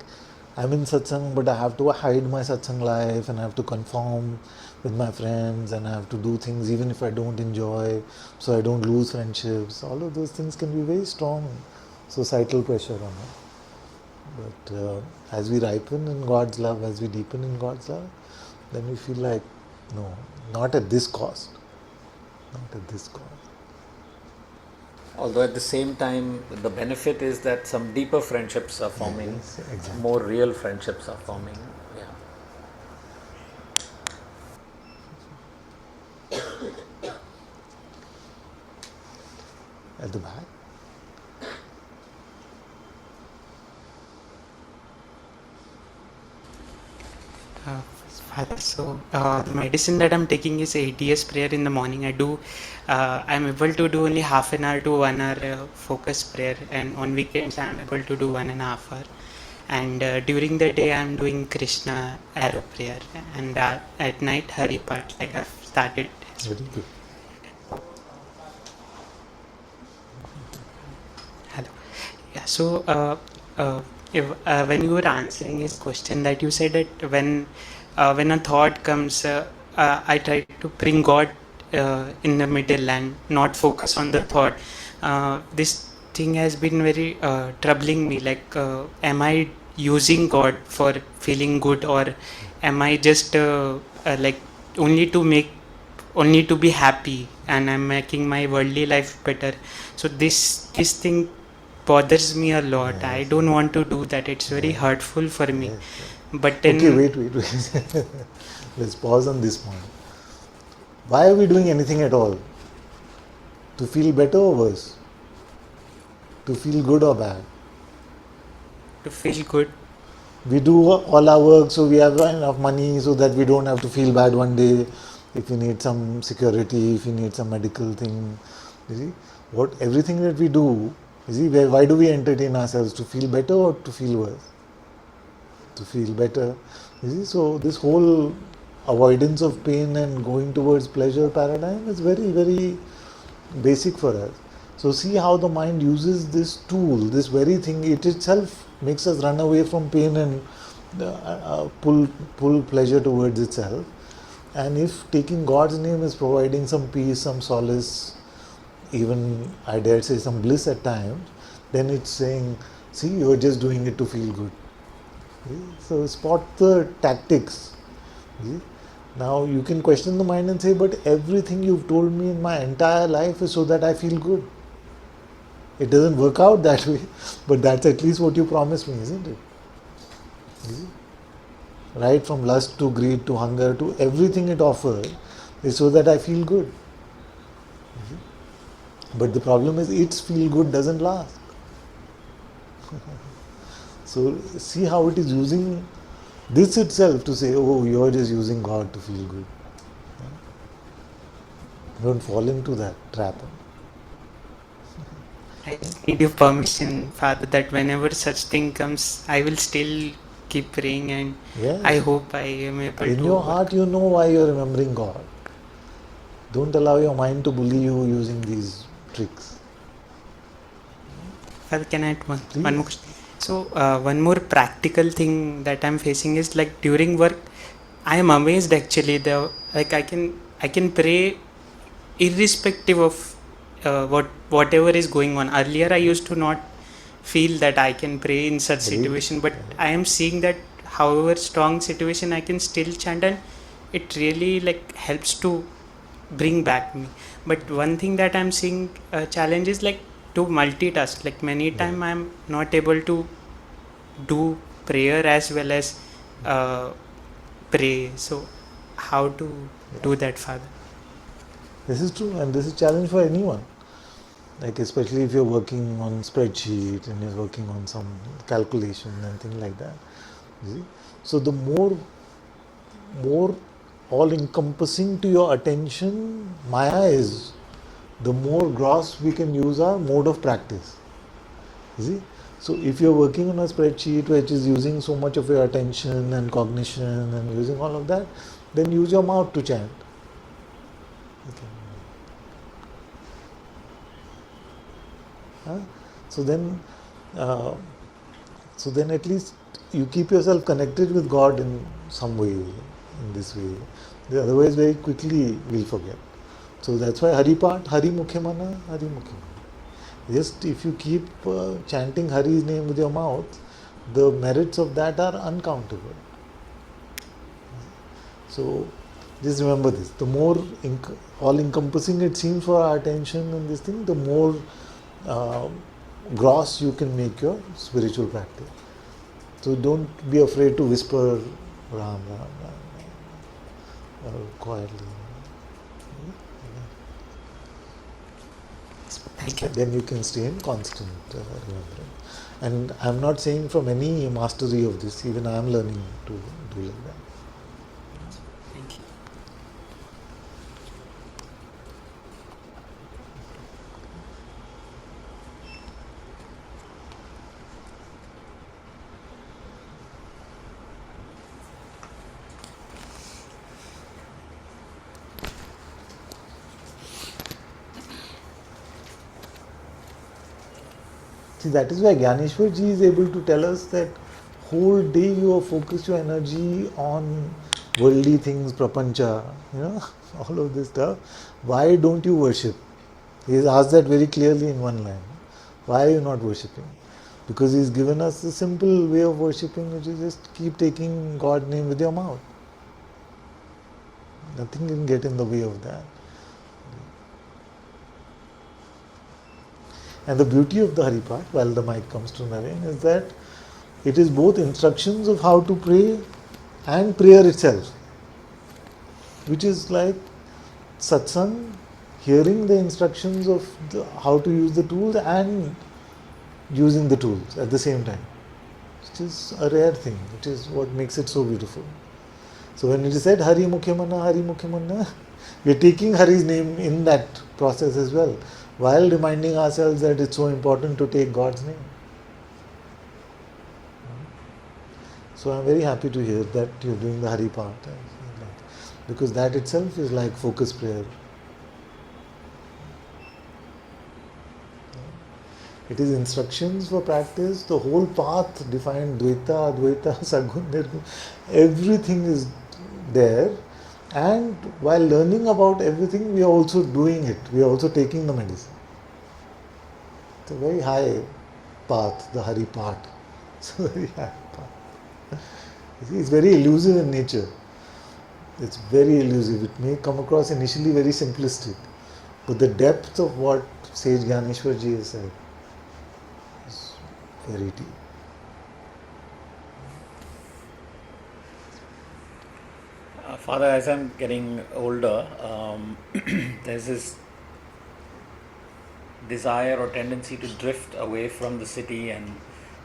I'm in satsang, but I have to hide my satsang life, and I have to conform with my friends, and I have to do things even if I don't enjoy, so I don't lose friendships. All of those things can be very strong societal pressure on us. But as we ripen in God's love, as we deepen in God's love, then we feel like, no, not at this cost. Not at this cost. Although at the same time, the benefit is that some deeper friendships are forming, Yes, exactly. more real friendships are forming. Yeah. At the back. Father, so the medicine that I'm taking is ATS prayer in the morning. I'm able to do only half an hour to 1 hour focus prayer, and on weekends I'm able to do 1.5 hours. And during the day I'm doing Krishna arrow prayer, and at night Hari Part, like I've started. Very good. Hello. Yeah, so when you were answering his question, that you said that when a thought comes, I try to bring God in the middle and not focus on the thought. This thing has been very troubling me. Like, am I using God for feeling good, or am I just like only to make, only to be happy, and I'm making my worldly life better? So this thing bothers me a lot. I Yes. don't want to do that. It's very hurtful for me. Yes. But then, Okay, wait. Let's pause on this point. Why are we doing anything at all? To feel better or worse? To feel good or bad? to feel good. We do all our work so we have enough money so that we don't have to feel bad one day if we need some security, if we need some medical thing. You see, what everything that we do, you see, why do we entertain ourselves? To feel better or to feel worse? To feel better. You see, so this whole avoidance of pain and going towards pleasure paradigm is very, very basic for us. So see how the mind uses this tool, this very thing, it itself makes us run away from pain and pull pleasure towards itself. And if taking God's name is providing some peace, some solace, even I dare say some bliss at times, then it's saying, see, you're just doing it to feel good. So spot the tactics. Now you can question the mind and say, but everything you've told me in my entire life is so that I feel good. It doesn't work out that way, but that's at least what you promised me, isn't it? Right from lust to greed to hunger to everything it offers is so that I feel good. But the problem is its feel good doesn't last. So see how it is using this itself to say, oh, you're just using God to feel good. Don't fall into that trap. I need your permission, Father, that whenever such thing comes, I will still keep praying, and Yes. I hope I am able In to. your heart, you know why you're remembering God. Don't allow your mind to bully you using these tricks. Father, can I add one Please. more question? So one more practical thing that I'm facing is, like, during work, I am amazed actually. Like, I can pray irrespective of whatever is going on. Earlier, I used to not feel that I can pray in such situation, but I am seeing that however strong situation, I can still chant, and it really, like, helps to bring back me. But one thing that I'm seeing challenge is, like, to multitask. Like, many time I'm not able to do prayer as well as pray. So how to do that, Father? This is true, and this is a challenge for anyone. Like especially if you're working on spreadsheet and you're working on some calculation and things like that. You see? So the more all encompassing to your attention Maya is, the more gross we can use our mode of practice. You see? So if you're working on a spreadsheet which is using so much of your attention and cognition and using all of that, then use your mouth to chant. Okay. So then at least you keep yourself connected with God in some way, in this way. Otherwise, very quickly we'll forget. So that's why Hari-Part, Hari Mukhe Mana, Hari Mukhe Mana. Just if you keep chanting Hari's name with your mouth, the merits of that are uncountable. So just remember this, the more all-encompassing it seems for our attention in this thing, the more gross you can make your spiritual practice. So don't be afraid to whisper Ram, Ram, Ram, quietly. Thank you. Then you can stay in constant remembrance. And I'm not saying from any mastery of this, even I am learning to do like that. Thank you. See, that is why Gyaneshwar ji is able to tell us that whole day you have focused your energy on worldly things, prapancha, all of this stuff. Why don't you worship? He has asked that very clearly in one line. Why are you not worshipping? Because he's given us a simple way of worshipping, which is just keep taking God's name with your mouth. Nothing can get in the way of that. And the beauty of the Hari-Part, while the mic comes to Naren, is that it is both instructions of how to pray and prayer itself, which is like satsang, hearing the instructions of how to use the tools and using the tools at the same time, which is a rare thing, which is what makes it so beautiful. So when it is said Hari Mukhe Manna, we are taking Hari's name in that process as well, while reminding ourselves that it's so important to take God's name. So I'm very happy to hear that you're doing the Hari part, because that itself is like focus prayer. It is instructions for practice, the whole path defined, Dvaita, Advaita, Sagun, Nirgun, everything is there. And while learning about everything, we are also doing it. We are also taking the medicine. It's a very high path, the Hari part. It's a very high path. It's very elusive in nature. It's very elusive. It may come across initially very simplistic, but the depth of what Sage Gyaneshwar ji has said is very deep. Father, as I'm getting older, there's this desire or tendency to drift away from the city and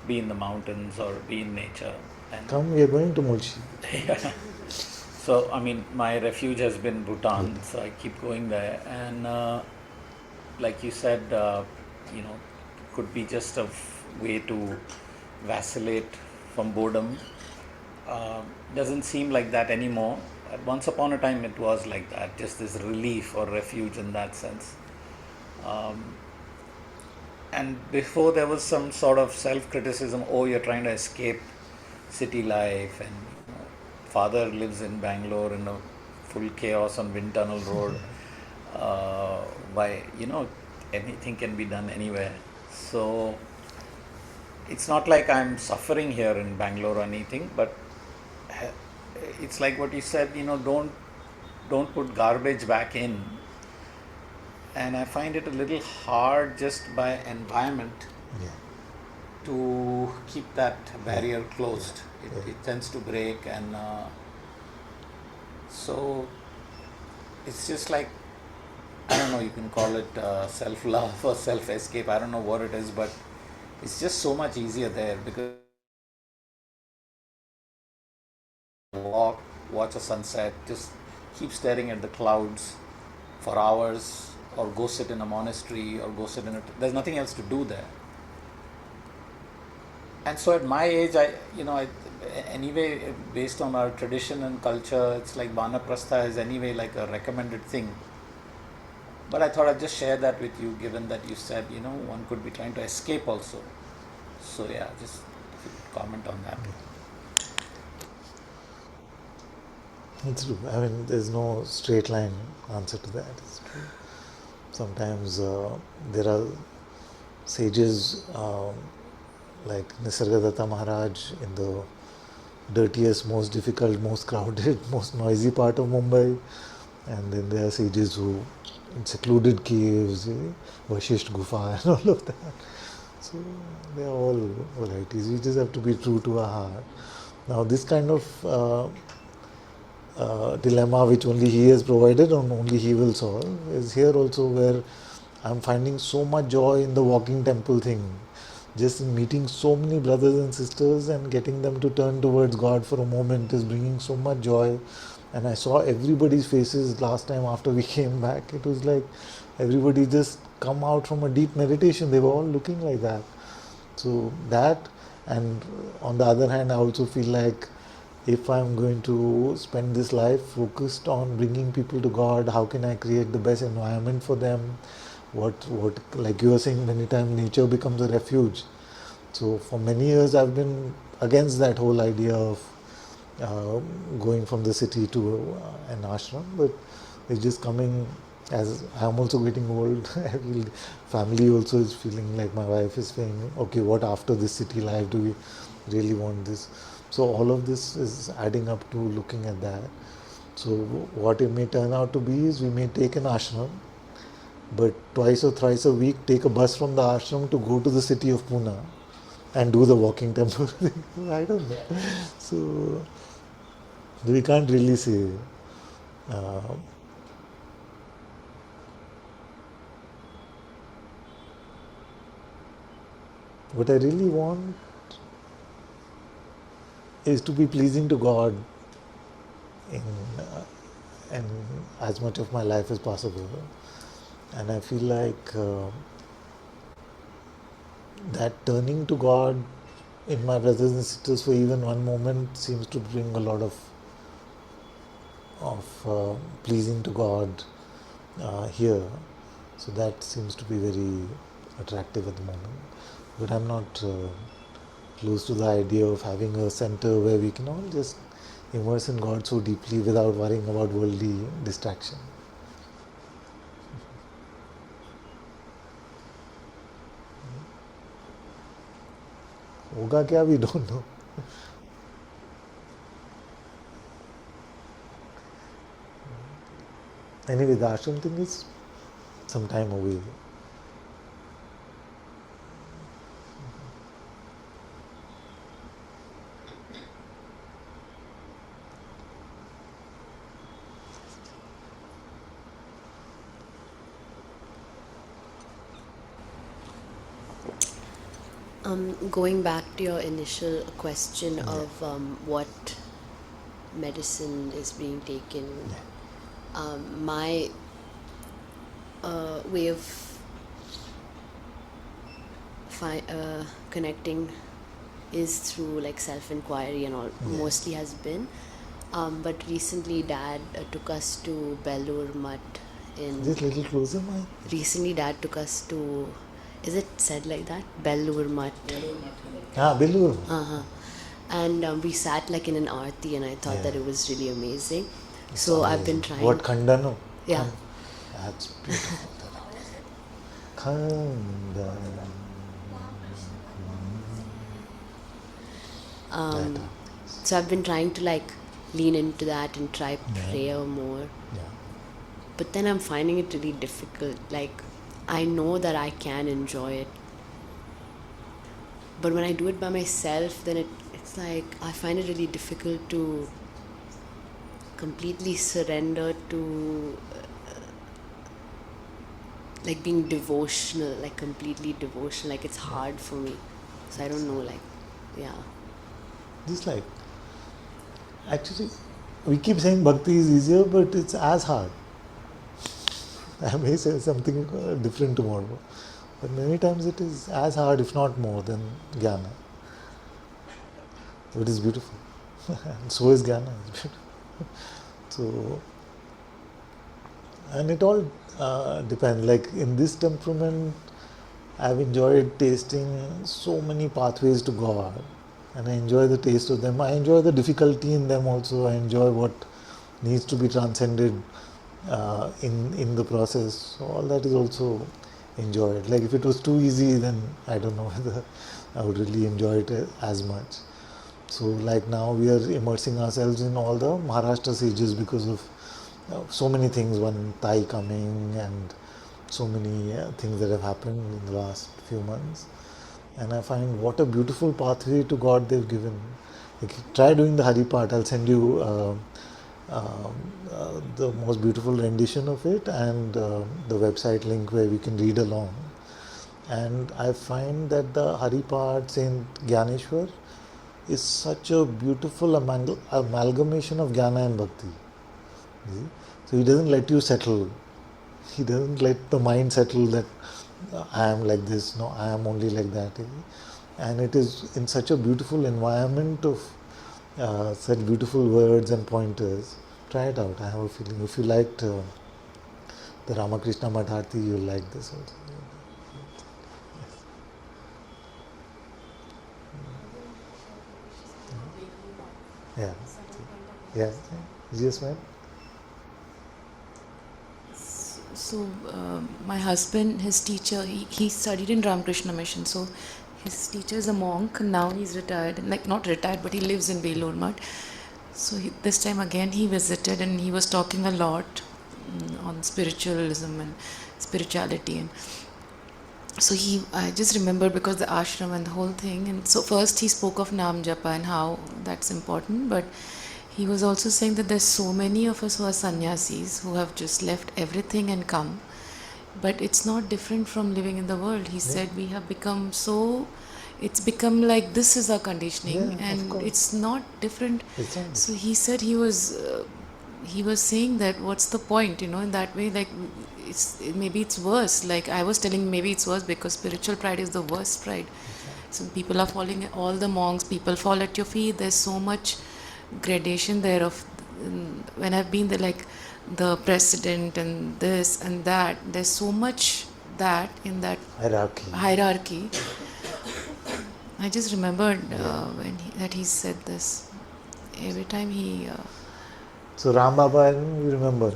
be in the mountains or be in nature. And Come, we are going to Mulchi. yeah. So, I mean, my refuge has been Bhutan, so I keep going there. And like you said, could be just a way to vacillate from boredom. Doesn't seem like that anymore. Once upon a time it was like that, just this relief or refuge in that sense. And before there was some sort of self-criticism, you're trying to escape city life, and father lives in Bangalore in a full chaos on Wind Tunnel Road. Anything can be done anywhere. So it's not like I'm suffering here in Bangalore or anything, but it's like what you said, don't put garbage back in. And I find it a little hard just by environment to keep that barrier closed. It tends to break, and so it's just like, I don't know, you can call it self-love or self-escape, I don't know what it is, but it's just so much easier there, because walk, watch a sunset, just keep staring at the clouds for hours, or go sit in a monastery, or go sit in there's nothing else to do there. And so at my age, anyway, based on our tradition and culture, it's like Vanaprastha is anyway like a recommended thing. But I thought I'd just share that with you, given that you said, one could be trying to escape also. So yeah, just comment on that. It's true. I mean, there's no straight line answer to that. It's true. Sometimes there are sages like Nisargadatta Maharaj in the dirtiest, most difficult, most crowded, most noisy part of Mumbai. And then there are sages who in secluded caves, Vashisht Gufa and all of that. So they are all varieties. We just have to be true to our heart. Now this kind of dilemma which only he has provided and only he will solve is here also, where I'm finding so much joy in the walking temple thing. Just in meeting so many brothers and sisters and getting them to turn towards God for a moment is bringing so much joy. And I saw everybody's faces last time after we came back. It was like everybody just come out from a deep meditation. They were all looking like that. So that, and on the other hand, I also feel like if I'm going to spend this life focused on bringing people to God, how can I create the best environment for them? what like you were saying many times, nature becomes a refuge. So for many years I've been against that whole idea of going from the city to an ashram, but it's just coming as I'm also getting old. I feel family also is feeling like, my wife is saying, okay, what after this city life, do we really want this? So all of this is adding up to looking at that. So what it may turn out to be is we may take an ashram, but twice or thrice a week take a bus from the ashram to go to the city of Pune and do the walking temple. I don't know. So we can't really say. Uh, what I really want is to be pleasing to God in and as much of my life as possible. And I feel like that turning to God in my brothers and sisters for even one moment seems to bring a lot of pleasing to God here. So that seems to be very attractive at the moment. But I'm not close to the idea of having a center where we can all just immerse in God so deeply without worrying about worldly distraction. होगा क्या, we don't know. Anyway, the ashram thing is some time away. Going back to your initial question of what medicine is being taken, my way of connecting is through like self-inquiry and all, mostly has been. But recently Dad took us to Bellur Mutt in... Just a little closer, man. Recently Dad took us to... Is it said like that? Bellur Mutt. Bellur. And we sat like in an aarti and I thought that it was really amazing. So I've been trying... What khanda, no? Yeah. That's beautiful. Khanda. So I've been trying to like lean into that and try prayer more. Yeah. But then I'm finding it really difficult. Like, I know that I can enjoy it. But when I do it by myself, then it's like I find it really difficult to completely surrender to like being devotional, like completely devotional. Like it's hard for me. So I don't know, like, yeah. Just like, actually, we keep saying bhakti is easier, but it's as hard. I may say something different tomorrow, but many times it is as hard, if not more, than jnana. It is beautiful, and so is jnana. So, and it all depends. Like in this temperament, I've enjoyed tasting so many pathways to God, and I enjoy the taste of them. I enjoy the difficulty in them also. I enjoy what needs to be transcended in the process. So all that is also enjoyed. Like if it was too easy, then I don't know whether I would really enjoy it as much. So like now we are immersing ourselves in all the Maharashtra sages because of so many things, one Thai coming and so many things that have happened in the last few months. And I find what a beautiful pathway to God they've given. Like, try doing the Hari part. I'll send you the most beautiful rendition of it and the website link where we can read along. And I find that the Hari part, Saint Gyaneshwar, is such a beautiful amalgamation of Jnana and Bhakti. So he doesn't let you settle. He doesn't let the mind settle that I am like this, no, I am only like that. And it is in such a beautiful environment of such beautiful words and pointers. Try it out. I have a feeling if you liked the Ramakrishna Madharti, you'll like this also. Yeah. Yeah. Yes, ma'am. So my husband, his teacher, he studied in Ramakrishna Mission. So his teacher is a monk. Now he's retired, like not retired, but he lives in Belur Math. So this time again he visited and he was talking a lot on spiritualism and spirituality. And so I just remember because the ashram and the whole thing. And so first he spoke of Nam Japa and how that's important, but he was also saying that there's so many of us who are sannyasis who have just left everything and come. But it's not different from living in the world. He said we have become so, it's become like this is our conditioning, and it's not different. So he said he was saying that what's the point, in that way, like maybe it's worse. Like I was telling, maybe it's worse because spiritual pride is the worst pride. So people are falling, all the monks, people fall at your feet. There's so much gradation there of when I've been there, like the president and this and that. There's so much that in that hierarchy. I just remembered that he said this every time he. So Ram Baba, you remember?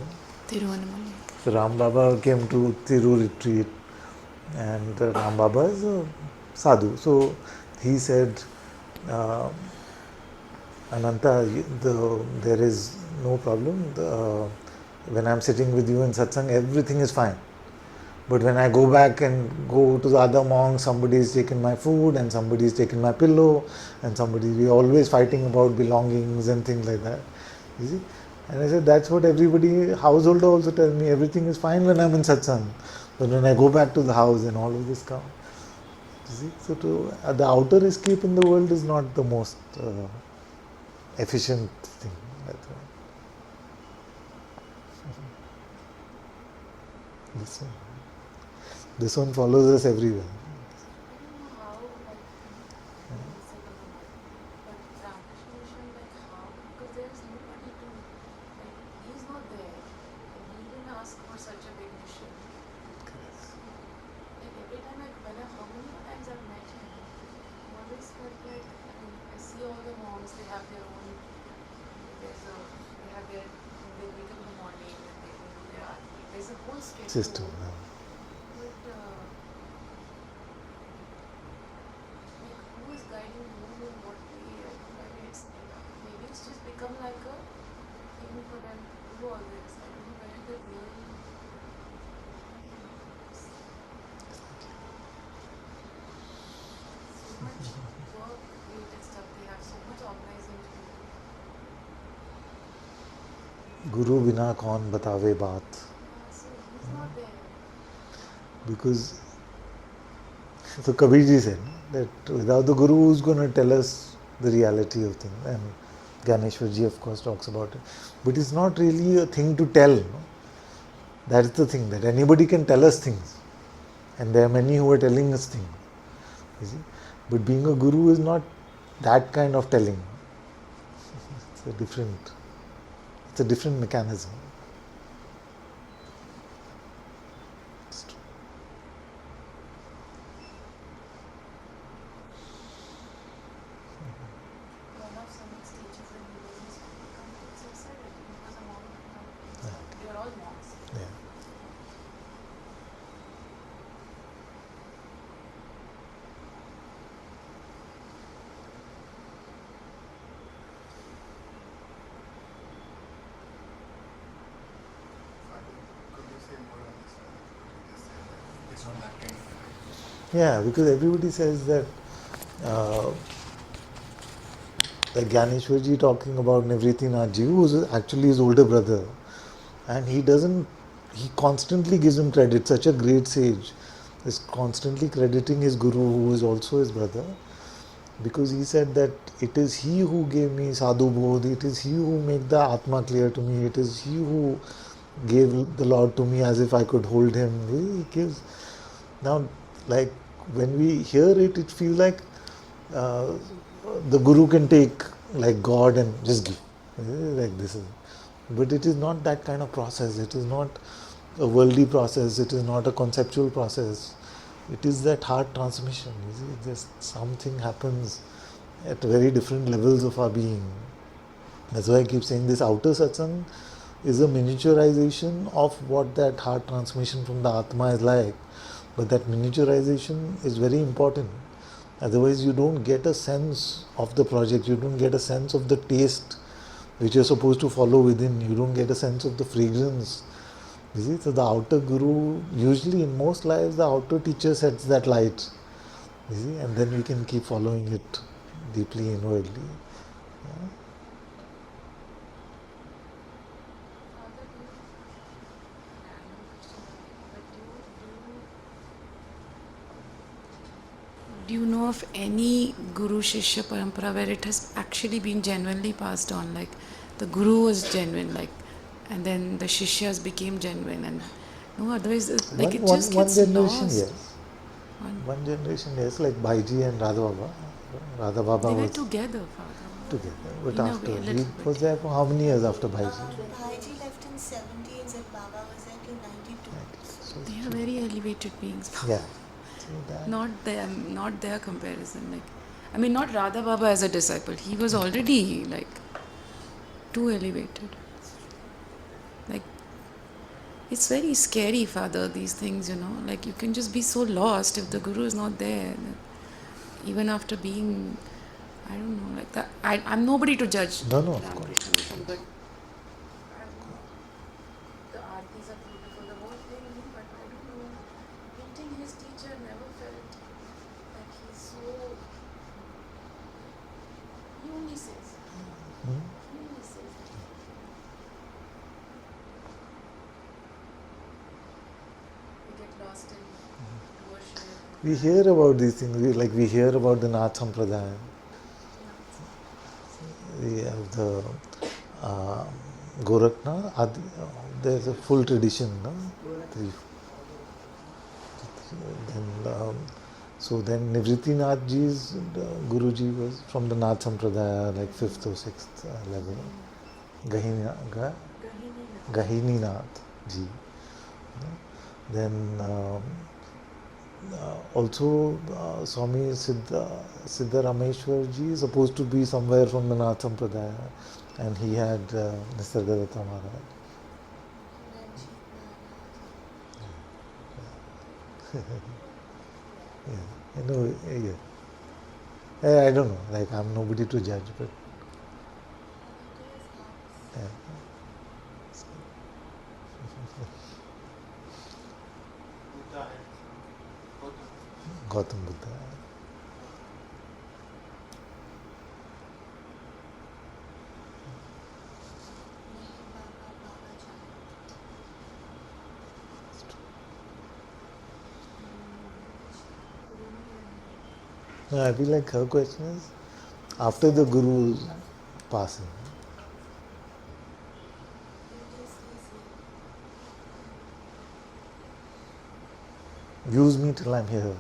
Tiruvannamalai. So Ram Baba came to Thiru retreat, and Ram Baba is a sadhu. So he said, Ananta, there is no problem. When I'm sitting with you in satsang, everything is fine. But when I go back and go to the other monks, somebody is taken my food and somebody is taken my pillow, and we're always fighting about belongings and things like that. You see? And I said, that's what everybody, householder also tells me, everything is fine when I'm in satsang. But when I go back to the house and all of this comes. You see? So the outer escape in the world is not the most efficient thing. This one follows us everywhere. System. Who is guiding whom in what way? Maybe it's just become like a thing for them to do all this. I don't know where they really. So much work related stuff they have, so much organizing to do. Guru bina kaun batave baat. So he's not there. Because so Kabirji said that without the Guru, who's going to tell us the reality of things? And Gyaneshwarji, of course, talks about it. But it's not really a thing to tell. No? That's the thing, that anybody can tell us things. And there are many who are telling us things. You see? But being a Guru is not that kind of telling. It's a different mechanism. Yeah, because everybody says that the Gyaneshwarji talking about Nivriti-Nathji, who is actually his older brother, and he constantly gives him credit. Such a great sage is constantly crediting his guru, who is also his brother, because he said that it is he who gave me sadhu bodh, it is he who made the Atma clear to me, it is he who gave the Lord to me as if I could hold him. He gives. Now, like when we hear it, it feels like the Guru can take like God and just give, like this is. But it is not that kind of process. It is not a worldly process, it is not a conceptual process. It is that heart transmission. You see, just something happens at very different levels of our being. That's why I keep saying this outer satsang is a miniaturization of what that heart transmission from the Atma is like. But that miniaturization is very important. Otherwise, you don't get a sense of the project, you don't get a sense of the taste which you're supposed to follow within, you don't get a sense of the fragrance. You see, so the outer guru, usually in most lives, the outer teacher sets that light. You see, and then we can keep following it deeply inwardly. Yeah. Do you know of any Guru Shishya Parampara where it has actually been genuinely passed on? Like the Guru was genuine, like, and then the Shishyas became genuine, and no, otherwise, like it just One gets generation, lost. yes. One generation, yes, like Bhaiji and Radha Baba. Radha Baba They were was together, Father. together, but In a after way, a he little was bit. there for how many years after Bhaiji? Bhaiji left in 70s and Baba was there till 92. So They are very elevated beings. yeah. So that, Not their comparison. Like, I mean, not Radha Baba as a disciple. He was already like too elevated. Like, it's very scary, Father, these things, you know. Like, you can just be so lost if the Guru is not there. Even after being, I don't know, like that. I'm nobody to judge. no, of course. Ramakrishna Mission, but the aartis are beautiful, the whole thing, but I don't know. Meeting his teacher never felt like he's so. He only says. He only says. We get lost in worship. We hear about these things, we hear about the Nath Sampradaya. We have the Gorakhnath, there's a full tradition, no? Then Nivritinath ji's Guruji was from the Nath Sampradaya, like 5th or 6th level. Gahininath ji. Then also Swami Siddha Rameshwar ji is supposed to be somewhere from the Nath Sampradaya, and he had Nisargadatta Maharaj. Yeah, I know, yeah. I don't know, like I'm nobody to judge, but yeah. Gautam Buddha. No, I feel like her question is after the Guru's passing. Use me till I'm here.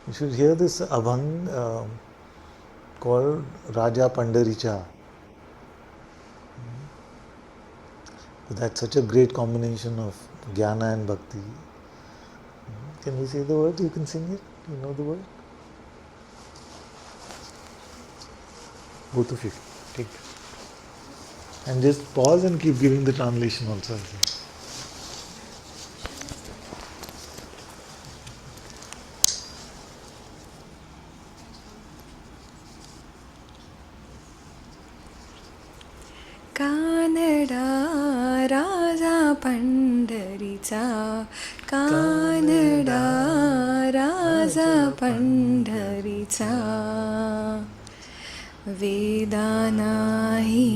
You should hear this abhang called Raja Pandaricha. That's such a great combination of jnana and bhakti. Can we say the word? You can sing it? You know the word? Both of you. Take it. And just pause and keep giving the translation also. Kannada राजा पंढरीचा कानडा राजा पंढरीचा वेदा नाही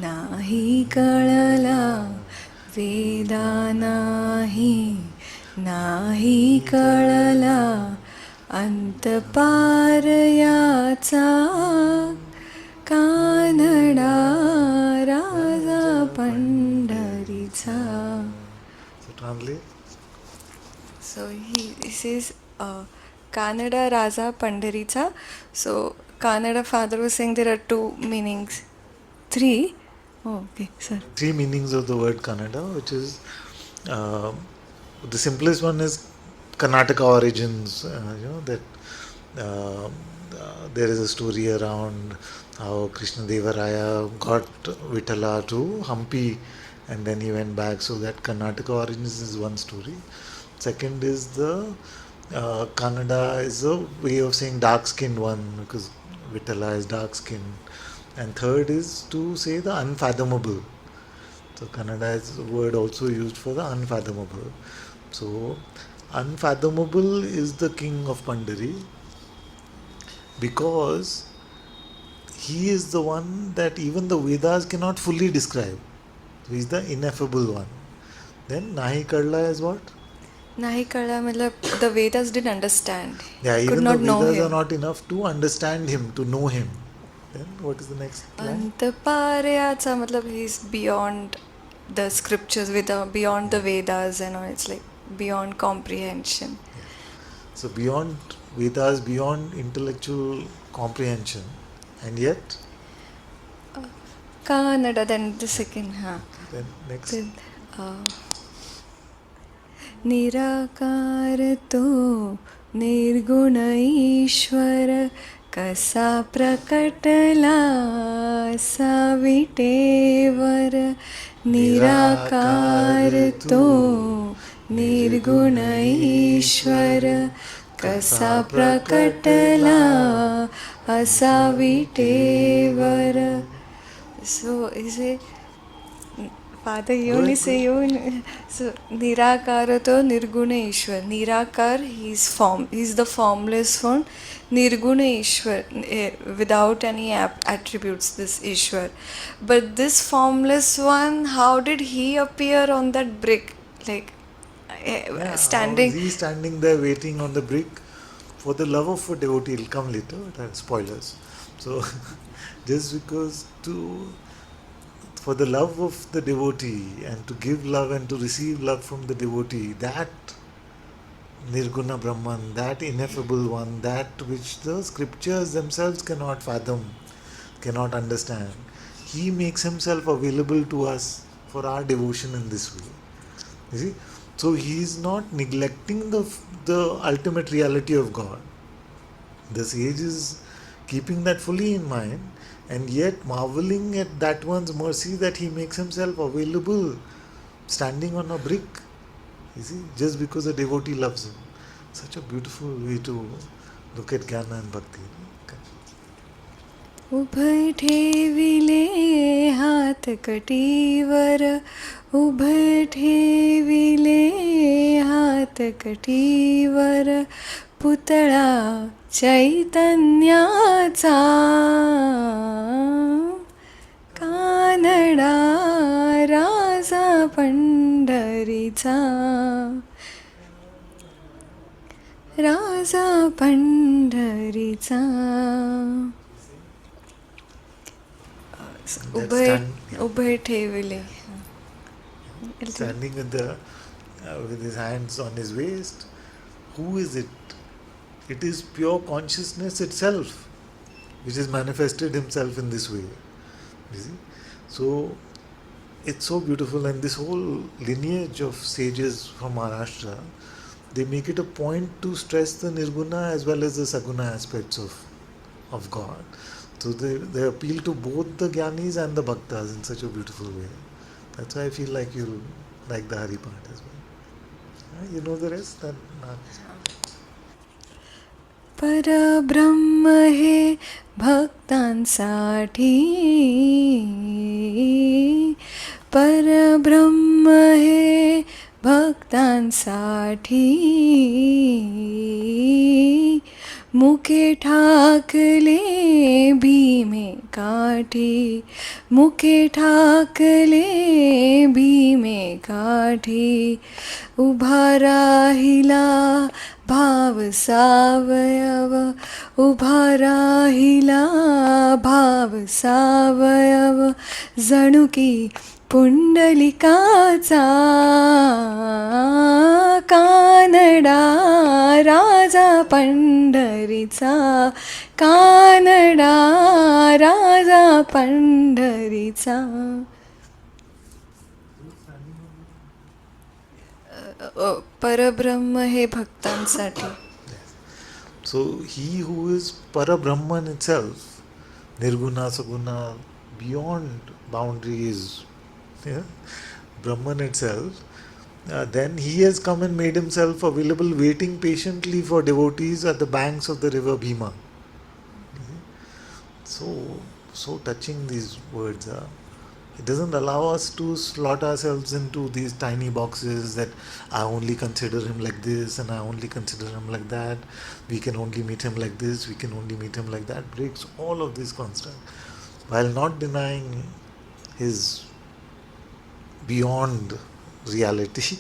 नाही कळला वेदा नाही, नाही कळला अंतपार याचा, कानडा राजा पंढरीचा. So translate. So he says Kannada Raja Pandaricha. So Kannada father was saying there are two meanings. Three? Oh, okay, sir. Three meanings of the word Kannada, which is the simplest one is Karnataka origins. That there is a story around how Krishna Devaraya got Vitala to Hampi and then he went back. So that Karnataka origins is one story. Second is the Kannada is a way of saying dark skinned one because Vitala is dark skinned. And third is to say the unfathomable. So Kannada is a word also used for the unfathomable. So unfathomable is the king of Pandari because he is the one that even the Vedas cannot fully describe. So he is the ineffable one. Then Nahi Karla is what? Nahi Kala, matlab the Vedas didn't understand. Yeah, Could even not the know Vedas are him. not enough to understand him, to know him. Then what is the next line? Antaparyacha, matlab he's beyond the scriptures, beyond the Vedas and all. It's like beyond comprehension. So beyond Vedas, beyond intellectual comprehension, and yet. Kannada, then the second, huh? Then next. Then, निराकार तो निर्गुण ईश्वर कसा प्रकटला साविटेवर. निराकार तो निर्गुण ईश्वर कसा प्रकटला असा विटेवर. So is it Father, you only say you. So Nirakara to Nirguna Ishwar. Nirakar, he's the formless one. Nirguna Ishwar, without any attributes, this Ishwar. But this formless one, how did he appear on that brick? Like standing. How is he standing there waiting on the brick for the love of a devotee? It'll come later, spoilers. So just because for the love of the devotee and to give love and to receive love from the devotee, that Nirguna Brahman, that ineffable one, that which the scriptures themselves cannot fathom, cannot understand, he makes himself available to us for our devotion in this way. You see? So he is not neglecting the ultimate reality of God. The sage is keeping that fully in mind and yet marveling at that one's mercy that he makes himself available standing on a brick, you see, just because a devotee loves him. Such a beautiful way to look at Jnana and Bhakti. उभय ठेविले हात कटीवर, उभय ठेविले हात कटीवर, पुतळा चैतन्याचा, कानडा राजा पंढरीचा, राजा पंढरीचा. उभय ठेविले. Standing with his hands on his waist. Who is it? It is pure consciousness itself which has manifested himself in this way. You see? So it's so beautiful, and this whole lineage of sages from Maharashtra, they make it a point to stress the Nirguna as well as the Saguna aspects of God. So they appeal to both the Gyanis and the Bhaktas in such a beautiful way. That's why I feel like you'll like the Hari part as well. You know the rest? Then परब्रह्म हे भक्तांसाठी, परब्रह्म हे भक्तांसाठी, मुके ठाकले भीमे काठी, मुके ठाकले भीमे काठी, उभा राहिला भाव सावयव, उभा राहिला भाव सावयव, जणू की पुंडलिकाचा कानडा राजा पंढरीचा, कानडा राजा पंढरीचा. परब्रह्म हे भक्तांसाठी. So he who is Parabrahman itself, Nirguna, Saguna, beyond boundaries, yeah, Brahman itself, then he has come and made himself available, waiting patiently for devotees at the banks of the river Bhima. So touching these words. It doesn't allow us to slot ourselves into these tiny boxes that I only consider him like this and I only consider him like that. We can only meet him like this, we can only meet him like that. Breaks all of this construct while not denying his beyond reality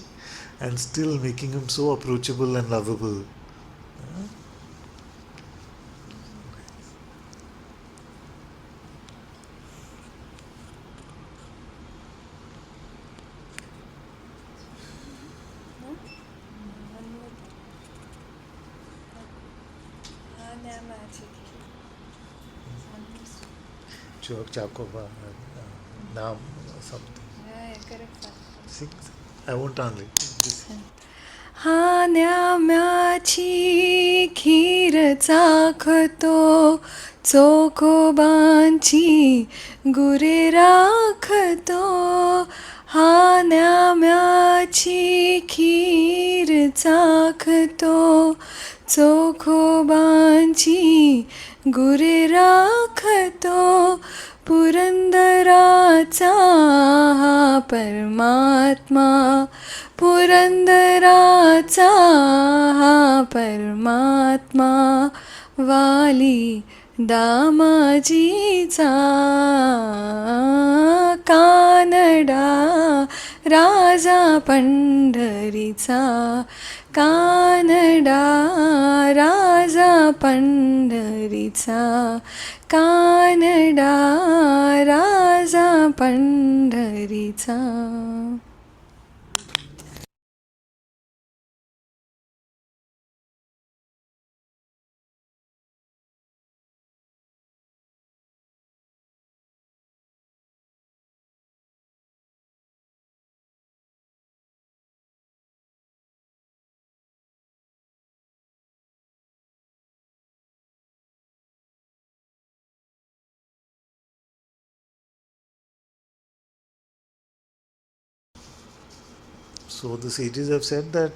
and still making him so approachable and lovable. Chakova, Nam, something. Sing. I won't translate. हान्याम्याची खीर चाखतो, चोखोबांची गुरे राखतो. हान्याम्याची खीर चाखतो, चोखोबांची गुरे राखतो. पुरंदराचा हा परमात्मा, पुरंदराचा हा परमात्मा, वाली दामाजीचा कानडा राजा पंढरीचा, कानडा राजा पंढरीचा, कानडा राजा पंढरीचा. So the sages have said that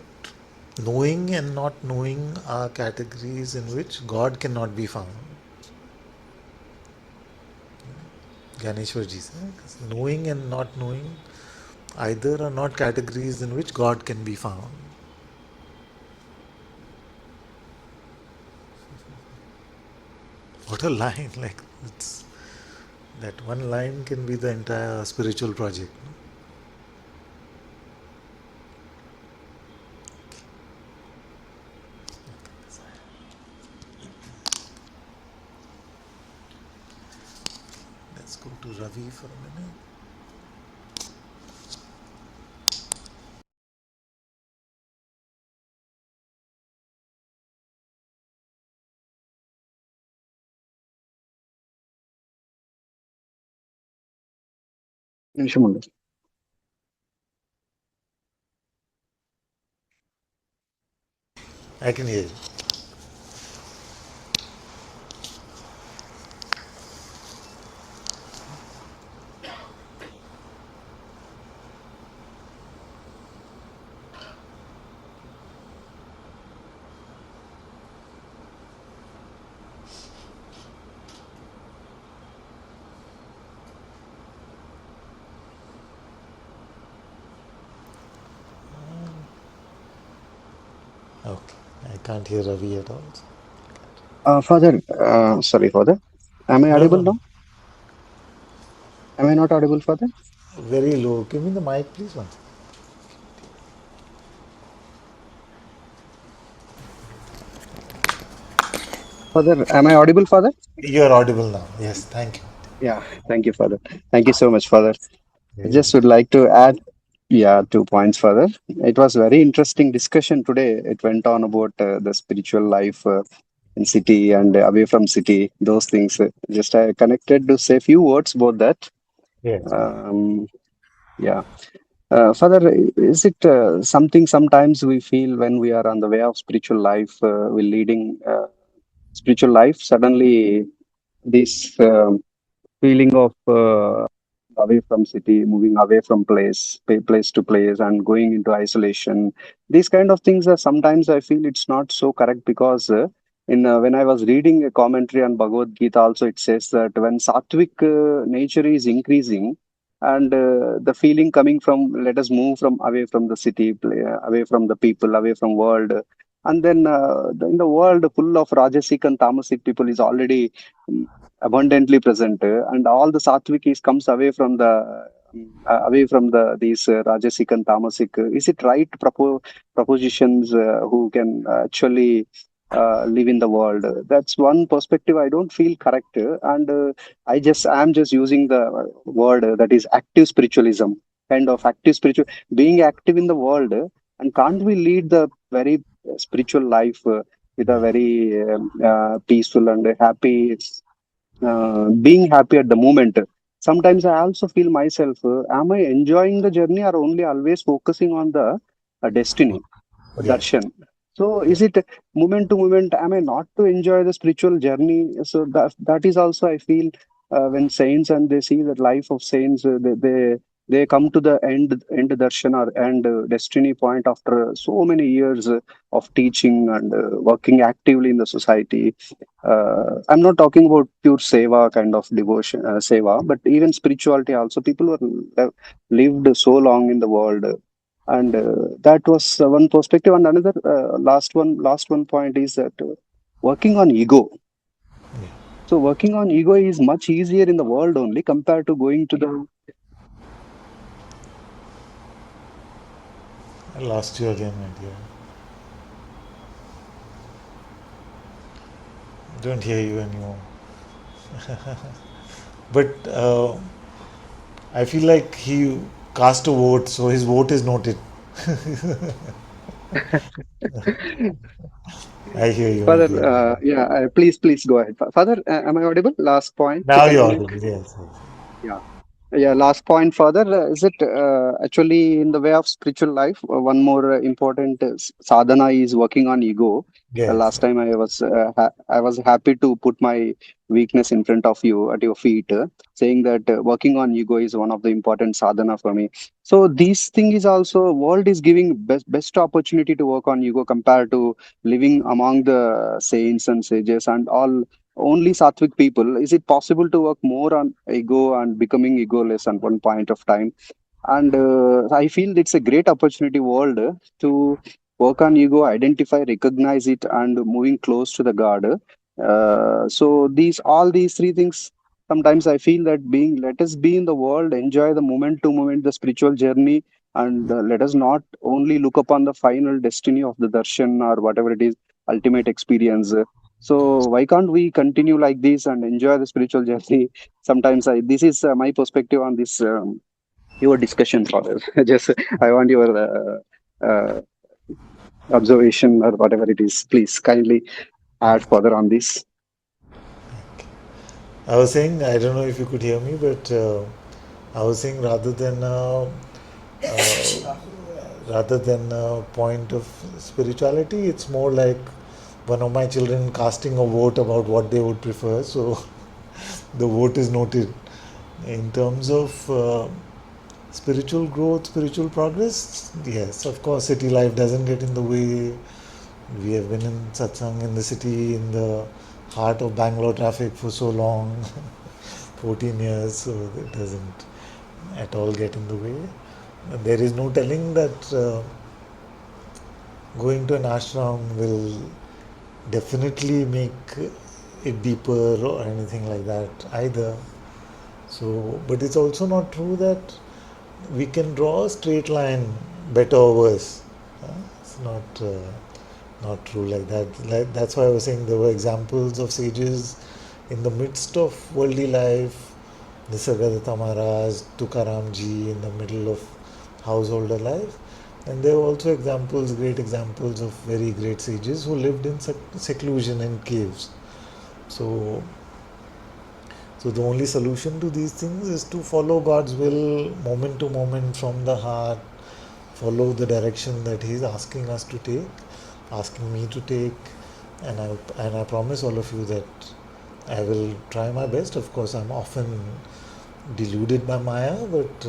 knowing and not knowing are categories in which God cannot be found. Gyaneshwarji said, knowing and not knowing either are not categories in which God can be found. What a line! Like it's that one line can be the entire spiritual project. Let's go to Ravi for a minute. నిమిషం. I can hear you. Okay, I can't hear Ravi at all. Father, sorry, Father. Am I No, audible no, now? Am I not audible, Father? very low. Give me the mic, please. Once. Father, am I audible, Father? You are audible now. Yes, thank you. Yeah, thank you, Father. Thank you so much, Father. I Very just welcome. would like to add, yeah, 2 points, Father. It was very interesting discussion today. It went on about the spiritual life in city and away from city, those things. Just I connected to say a few words about that. Yes. Um, yeah. Father, is it something sometimes we feel when we are on the way of spiritual life, we're leading spiritual life, suddenly this feeling of away from city, moving away from place to place, and going into isolation. These kind of things are sometimes I feel it's not so correct because in when I was reading a commentary on Bhagavad Gita, also it says that when sattvic nature is increasing. And the feeling coming from let us move from away from the city, away from the people, away from world, and then in the world full of rajasic and tamasic people is already abundantly present, and all the sattvic is comes away from the away from the these rajasic and tamasic. Is it right propositions who can actually live in the world? That's one perspective I don't feel correct, and I'm just using the word that is active spiritualism, kind of active spiritual being active in the world, and can't we lead the very spiritual life with a very peaceful and happy, being happy at the moment? Sometimes I also feel myself, am I enjoying the journey or only always focusing on the destiny, Yes. darshan? So is it moment to moment? Am I not to enjoy the spiritual journey? So that is also I feel when saints and they see the life of saints, they come to the end darshan or end destiny point after so many years of teaching and working actively in the society. I'm not talking about pure seva kind of devotion, seva, but even spirituality also. People who have lived so long in the world, and that was one perspective. And another last one point is that working on ego. So working on ego is much easier in the world only compared to going to the. I lost you again, my dear. Don't hear you anymore. But I feel like he cast a vote, so his vote is noted. I hear you, my Father, dear. yeah, please go ahead. Father, am I audible? Last point to Now you're continue. audible. Yes. Yeah. Yeah, last point further. Is it actually in the way of spiritual life? One more important sadhana is working on ego. Yes. Last time I was happy to put my weakness in front of you at your feet, saying that working on ego is one of the important sadhana for me. So this thing is also world is giving best opportunity to work on ego compared to living among the saints and sages and all only sattvic people. Is it possible to work more on ego and becoming egoless at one point of time? And I feel it's a great opportunity world to work on ego, identify, recognize it, and moving close to the God. So these all these three things. Sometimes I feel that being let us be in the world, enjoy the moment to moment, the spiritual journey, and let us not only look upon the final destiny of the darshan or whatever it is, ultimate experience. So why can't we continue like this and enjoy the spiritual journey? Sometimes this is my perspective on this your discussion, Father. Just I want your observation or whatever it is. Please kindly add further on this. I was saying, I don't know if you could hear me, but I was saying uh, rather than a point of spirituality, it's more like one of my children casting a vote about what they would prefer. So the vote is noted. In terms of spiritual growth, spiritual progress, yes, of course, city life doesn't get in the way. We have been in satsang in the city, in the heart of Bangalore traffic for so long, 14 years, so it doesn't at all get in the way. There is no telling that going to an ashram will definitely make it deeper or anything like that either. So, but it's also not true that we can draw a straight line, better or worse. It's not true like that. That's why I was saying there were examples of sages in the midst of worldly life, Nisargadatta Maharaj, Tukaram ji in the middle of householder life. And there were also examples, great examples of very great sages who lived in seclusion in caves. So, so the only solution to these things is to follow God's will moment to moment from the heart, follow the direction that He's asking us to take, asking me to take, and I promise all of you that I will try my best. Of course, I'm often deluded by Maya, but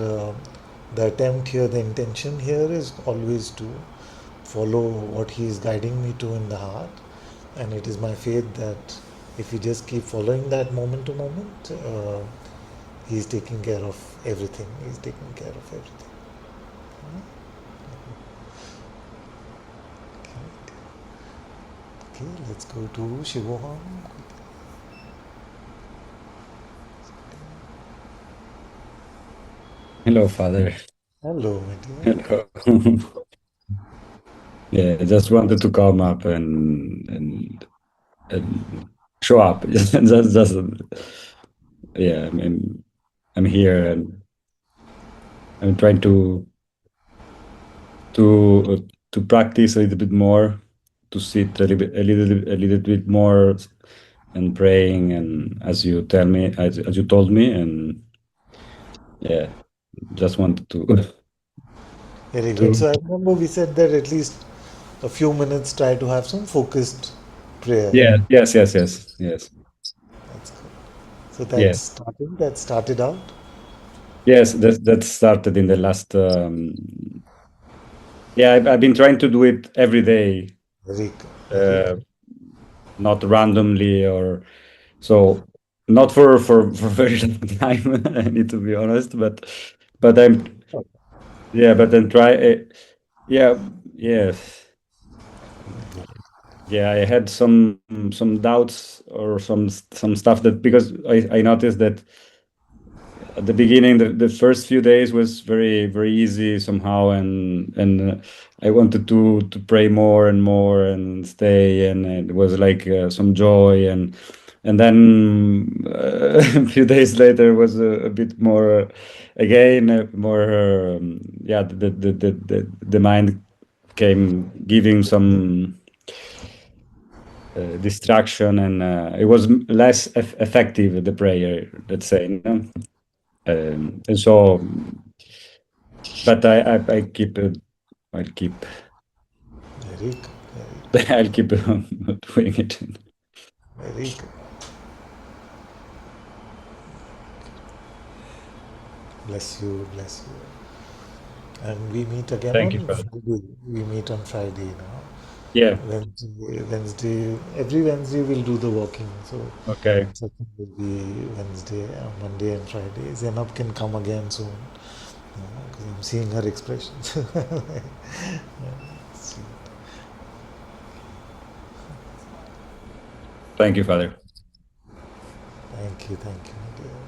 the attempt here, the intention here is always to follow what He is guiding me to in the heart, and it is my faith that if we just keep following that moment to moment, He's taking care of everything. He's taking care of everything. Okay, let's go to Shivoham. Hello, Father. Hello, my dear. Hello. Yeah, I just wanted to come up and show up. just yeah. I'm here and I'm trying to practice a little bit more, to sit a little bit more, and praying, and as you tell me, as you told me, and yeah, just wanted to Very good. to So I remember we said that at least a few minutes try to have some focused prayer. yeah, yes. That's good. So Yeah. that started out. Yes, that started in the last. Yeah, I've been trying to do it every day, Very good. Very good. not randomly or so. Not for very long time. I need to be honest, but I'm yeah, but then try. Yeah, yes, yeah. I had some doubts or some stuff that because I noticed that at the beginning the first few days was very easy somehow, and I wanted to pray more and more and stay, and it was like some joy, and then a few days later was a bit more again more yeah, the mind came giving some distraction, and it was less effective, the prayer, let's say, no? And so, but I keep it. I'll keep. Very good. I'll keep doing it. Very good. Bless you. Bless you. And we meet again Thank you, on Father. Friday. We meet on Friday now. Yeah. Wednesday. Every Wednesday we'll do the walking. So Okay. second will be Wednesday, Monday, and Friday. Zainab can come again soon. Because I'm seeing her expressions. Sweet. Thank you, Father. Thank you, my dear.